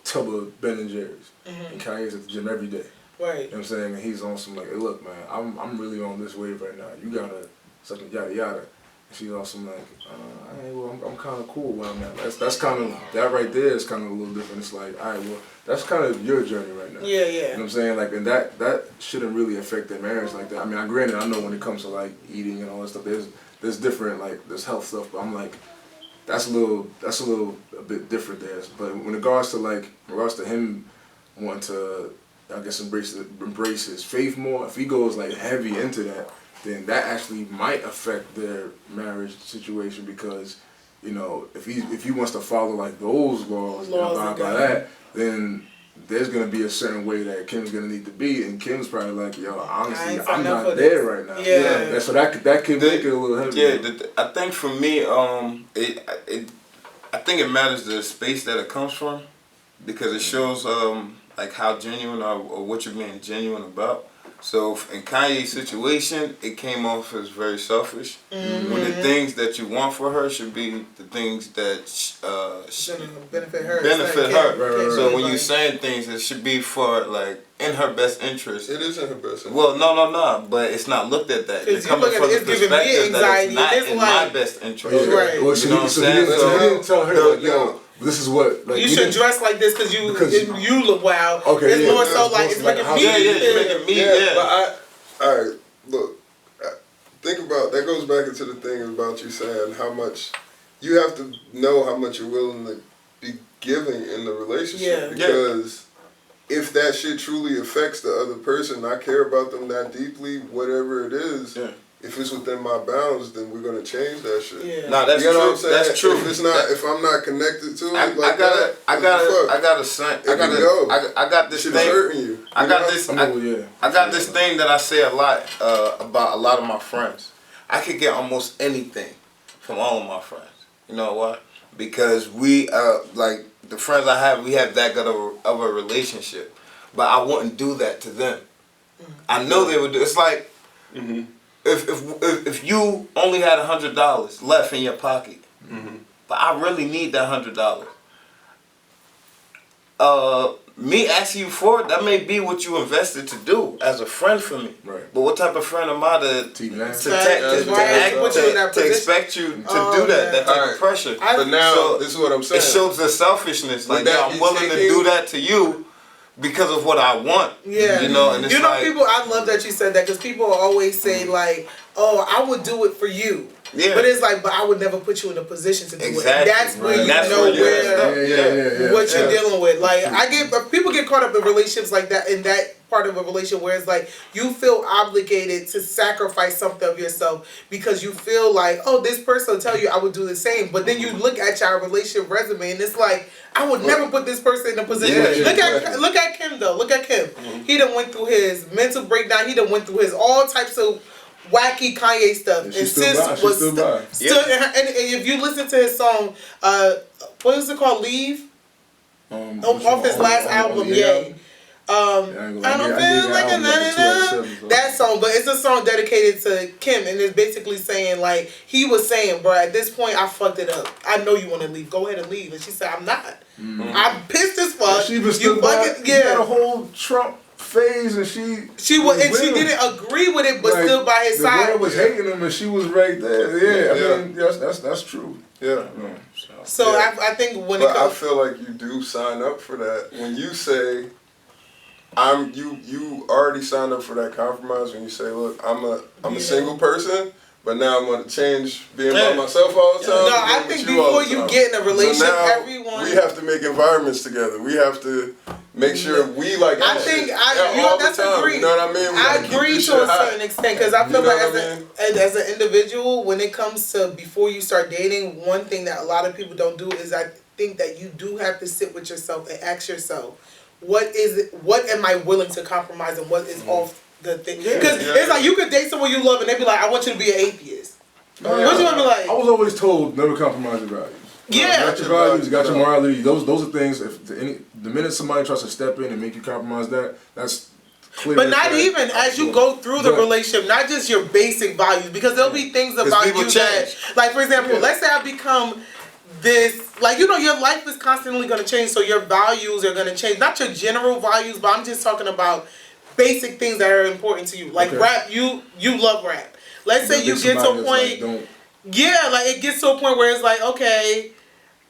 tub of Ben and Jerry's. And Kanye's at the gym every day. Right. You know what I'm saying? And he's on some like, hey, look, man, I'm really on this wave right now. You gotta, something yada yada. And she's on some like, I'm kind of cool where I'm at. That's kind of, that right there is kind of a little different. It's like, all right, well, that's kind of your journey right now. Yeah. You know what I'm saying? Like, and that shouldn't really affect their marriage like that. I mean, granted, I know when it comes to like eating and all that stuff, there's different, like, there's health stuff, but I'm like, that's a bit different there. But in regards to him wanting to, I guess, embrace his faith more, if he goes like heavy into that, then that actually might affect their marriage situation, because, you know, if he wants to follow like those laws and abide by that, then there's gonna be a certain way that Kim's gonna need to be, and Kim's probably like, yo, honestly, I'm not there right now. Yeah. So that could make it a little heavy. Yeah, I think for me, I think it matters the space that it comes from, because it shows like how genuine or what you're being genuine about. So in Kanye's situation, it came off as very selfish. When the things that you want for her should be the things that benefit her. Right. So when you're saying things, it should be for like in her best interest. It is in her best interest. Well, no, but it's not looked at that. It's coming from the perspective that it's not in my best interest. Right. Well, you know what I'm saying? So he didn't tell her like, yo, this is what, like, you should dress like this because you look wild. Okay, it's more so like it's making me. It's making me. But all right, look. Think about that. Goes back into the thing about you saying how much you have to know how much you're willing to be giving in the relationship. Because if that shit truly affects the other person, I care about them that deeply. Whatever it is. Yeah. If it's within my bounds, then we're gonna change that shit. Yeah. No, that's true. What I'm saying? That's true. If it's not, if I'm not connected to it, I got this thing. Hurting you. I got this thing that I say a lot about a lot of my friends. I could get almost anything from all of my friends. You know what? Because we like the friends I have, we have that good of a relationship. But I wouldn't do that to them. I know they would do. It's like. If you only had $100 left in your pocket, but I really need that $100, me asking you for it, that may be what you invested to do as a friend for me. Right. But what type of friend am I to expect you to do that? That type of pressure. But now, this is what I'm saying. It shows the selfishness. Like, I'm willing to do that to you, because of what I want. Yeah. You know, and it's like, people, I love that you said that because people always say like, oh, I would do it for you. Yeah. But it's like, but I would never put you in a position to do it. Exactly. That's where you That's know where what you're dealing with. Like, people get caught up in relationships like that, in that part of a relationship where it's like, you feel obligated to sacrifice something of yourself because you feel like, oh, this person will tell you I would do the same. But then you look at your relationship resume and it's like, I would never put this person in a position. Look at Kim though. Look at Kim. He done went through his mental breakdown. He done went through his all types of wacky Kanye stuff, and sis was still. And if you listen to his song, what is it called? Leave. Off his last album, Yay. I don't feel like that song, but it's a song dedicated to Kim, and it's basically saying like he was saying, bro, at this point I fucked it up. I know you want to leave. Go ahead and leave. And she said, I'm not. I'm pissed as fuck. She was still had a whole Trump phase, and she didn't agree with it, but still by his side. The world was hating him, and she was right there. Yeah, I mean, that's true. Yeah. So I think when I feel like you do sign up for that when you say, you already signed up for that compromise when you say, look, I'm a single person. But now I'm going to change being by myself all the time. No, I think before you get in a relationship, so we have to make environments together. We have to make sure we like. I think that's agreed. You know what I mean? I agree to a certain extent because I feel like as an individual, when it comes to before you start dating, one thing that a lot of people don't do is I think that you do have to sit with yourself and ask yourself, what am I willing to compromise and what is off the thing? Because it's like you could date someone you love and they be like, I want you to be an atheist. What you want to be like? I was always told never compromise your values. Yeah. Got your values, got your morality. Those are things. The minute somebody tries to step in and make you compromise that's clear. But not even as you go through the relationship, not just your basic values, because there'll be things about you that, like for example, let's say I become this, like, you know, your life is constantly going to change, so your values are going to change. Not your general values, but I'm just talking about basic things that are important to you. Like rap, you love rap. Let's say you get to a point, like it gets to a point where it's like, okay,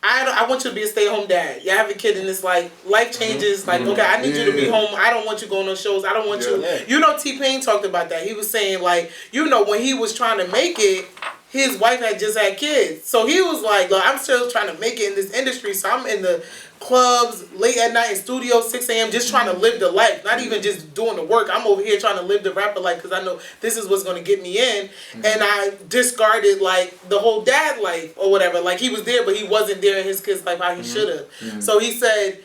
I want you to be a stay-at-home dad. You have a kid and it's like, life changes, like, okay, I need you to be home. I don't want you going on shows. I don't want you. You know, T-Pain talked about that. He was saying, like, you know, when he was trying to make it, his wife had just had kids. So he was like, look, I'm still trying to make it in this industry, so I'm in the clubs late at night in studios 6 a.m. just trying to live the life, not even just doing the work. I'm over here trying to live the rapper life because I know this is what's going to get me in. And I discarded like the whole dad life or whatever. Like he was there, but he wasn't there in his kid's life how he should have. So he said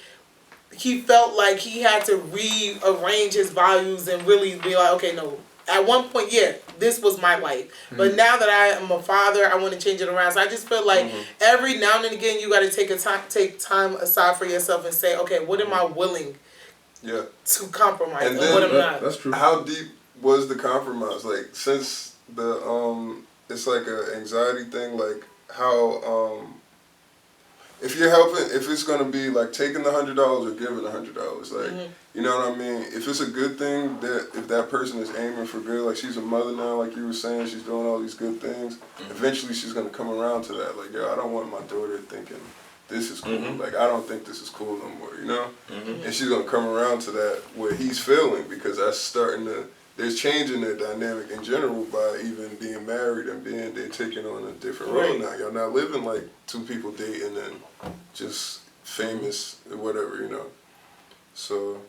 he felt like he had to rearrange his values and really be like, okay, no. At one point, this was my life. But now that I am a father, I want to change it around. So I just feel like every now and again, you got to take time aside for yourself and say, okay, what am I willing to compromise? And what am I not? That's true. How deep was the compromise? Like, since the, it's like an anxiety thing, like how, if you're helping, if it's going to be like taking the $100 or giving the $100, like, you know what I mean? If it's a good thing, that if that person is aiming for good, like she's a mother now, like you were saying, she's doing all these good things, eventually she's going to come around to that. Like, yo, I don't want my daughter thinking this is cool. Like, I don't think this is cool no more, you know? And she's going to come around to that where he's feeling, because that's starting to, there's changing their dynamic in general by even being married and they're taking on a different role now. Y'all not living like two people dating and just famous or whatever, you know? So,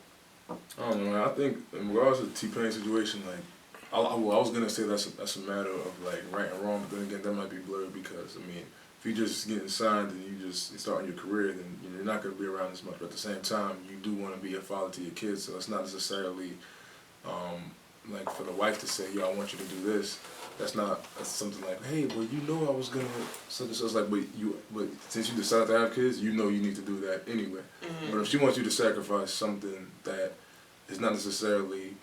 I don't know, man. I think in regards to the T-Pain situation, like, I was gonna say that's a matter of like right and wrong, but then again that might be blurred because I mean, if you're just getting signed and you just starting your career, then you're not gonna be around as much. But at the same time, you do want to be a father to your kids, so it's not necessarily like for the wife to say, yo, I want you to do this. That's something like, hey, well, you know I was gonna. So it's like, but since you decided to have kids, you know you need to do that anyway. But if she wants you to sacrifice something that is not necessarily,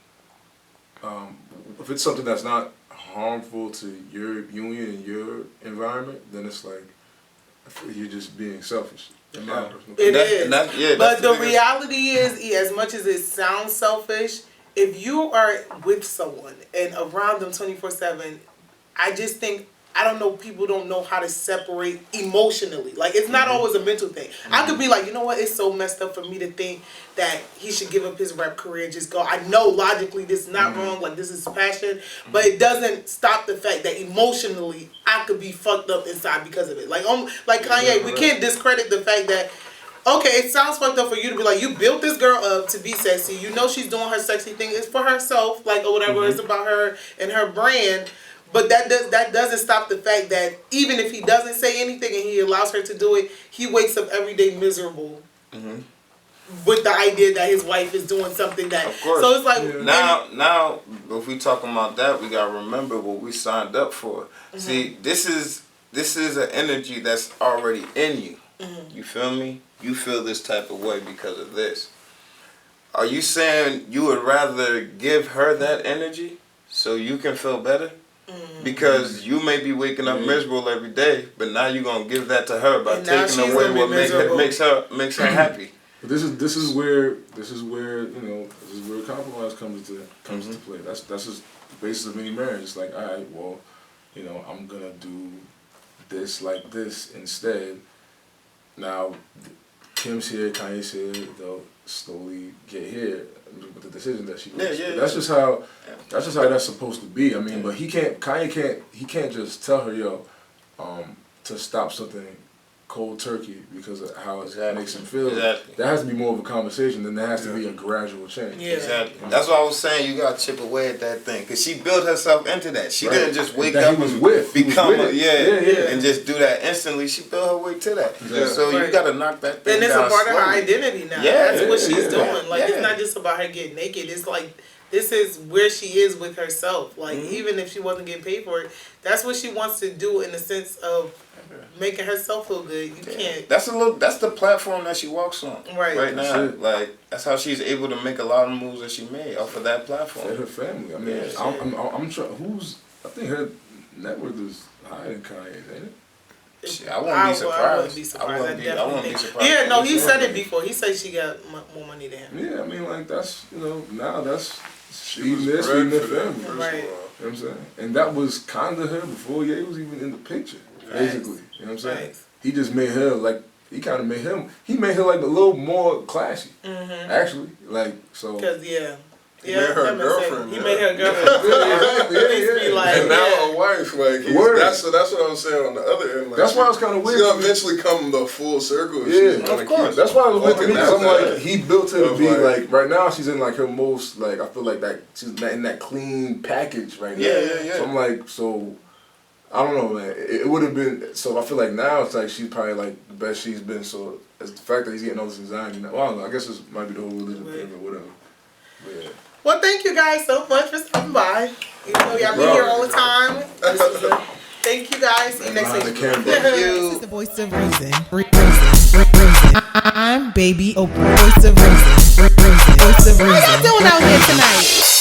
if it's something that's not harmful to your union and your environment, then it's like you're just being selfish. In my personal opinion. It is. But the reality is, as much as it sounds selfish, if you are with someone and around them 24/7, I just think I don't know, people don't know how to separate emotionally. Like, it's not always a mental thing. I could be like, you know what, it's so messed up for me to think that he should give up his rap career and just go. I know logically this is not wrong, like this is passion, but it doesn't stop the fact that emotionally I could be fucked up inside because of it. Like Kanye, we can't discredit the fact that, okay, it sounds fucked up for you to be like, you built this girl up to be sexy. You know she's doing her sexy thing. It's for herself, like, or whatever. It's about her and her brand. But that doesn't stop the fact that even if he doesn't say anything and he allows her to do it, he wakes up every day miserable with the idea that his wife is doing something that. Of course. So it's like now, if we talking about that, we gotta remember what we signed up for. See, this is an energy that's already in you. You feel me? You feel this type of way because of this. Are you saying you would rather give her that energy so you can feel better? Because you may be waking up miserable every day, but now you're gonna give that to her by taking away what makes her happy. But this is where compromise comes into play. That's just the basis of any marriage. It's like, all right, well, I'm gonna do this like this instead. Now, Kim's here, Kanye's here. They'll slowly get here with the decision that she makes. That's just how that's supposed to be. I mean, but Kanye can't just tell her, to stop something cold turkey because of how it makes him feel. Exactly. That has to be more of a conversation, then there has to be a gradual change. Yeah. Exactly. That's why I was saying you gotta chip away at that thing, cause she built herself into that. She didn't just wake up and become and just do that instantly. She built her way to that. Exactly. So you gotta knock that thing down. And it's a part of her slowly. identity now. Yeah, that's what she's doing. Like, it's not just about her getting naked. It's like, this is where she is with herself. Like, even if she wasn't getting paid for it, that's what she wants to do in the sense of making herself feel good. You can't. That's the platform that she walks on right now. Like, that's how she's able to make a lot of moves that she made off of that platform. And her family. I mean, I'm trying. I think her net worth is higher than Kanye, ain't it? I wouldn't be surprised. I wouldn't be surprised. I wouldn't be surprised. Yeah, no, he said it before. He said she got more money than him. Yeah, I mean, like, that's, now that's feeding their family. Right. You know what I'm saying? And that was kind of her before Ye was even in the picture, basically. You know what I'm saying? Right. He just made her, like, he made her, like, a little more classy, actually. Like, so. Because, He made her a girlfriend. He made her a girlfriend. Yeah. And now a wife. Like, that's what I'm saying on the other end. Like, that's why it's kind of weird. She's gonna eventually come the full circle. Yeah, of course. That's why I was looking at. I'm like, he built her to be like. Right now, she's in like her most like. I feel like that she's in that clean package right now. Yeah. So I'm like, so I don't know, man. It would have been. So I feel like now it's like she's probably like the best she's been. So it's the fact that he's getting all this anxiety now. Well, I don't know. I guess this might be the whole religion thing or whatever. But yeah. Well, thank you guys so much for stopping by. Even though y'all been here all the time. Thank you guys. See you next week. Thank This is the voice of reason. I'm Baby Oprah. Voice of reason. Voice of reason. How y'all doing out here tonight?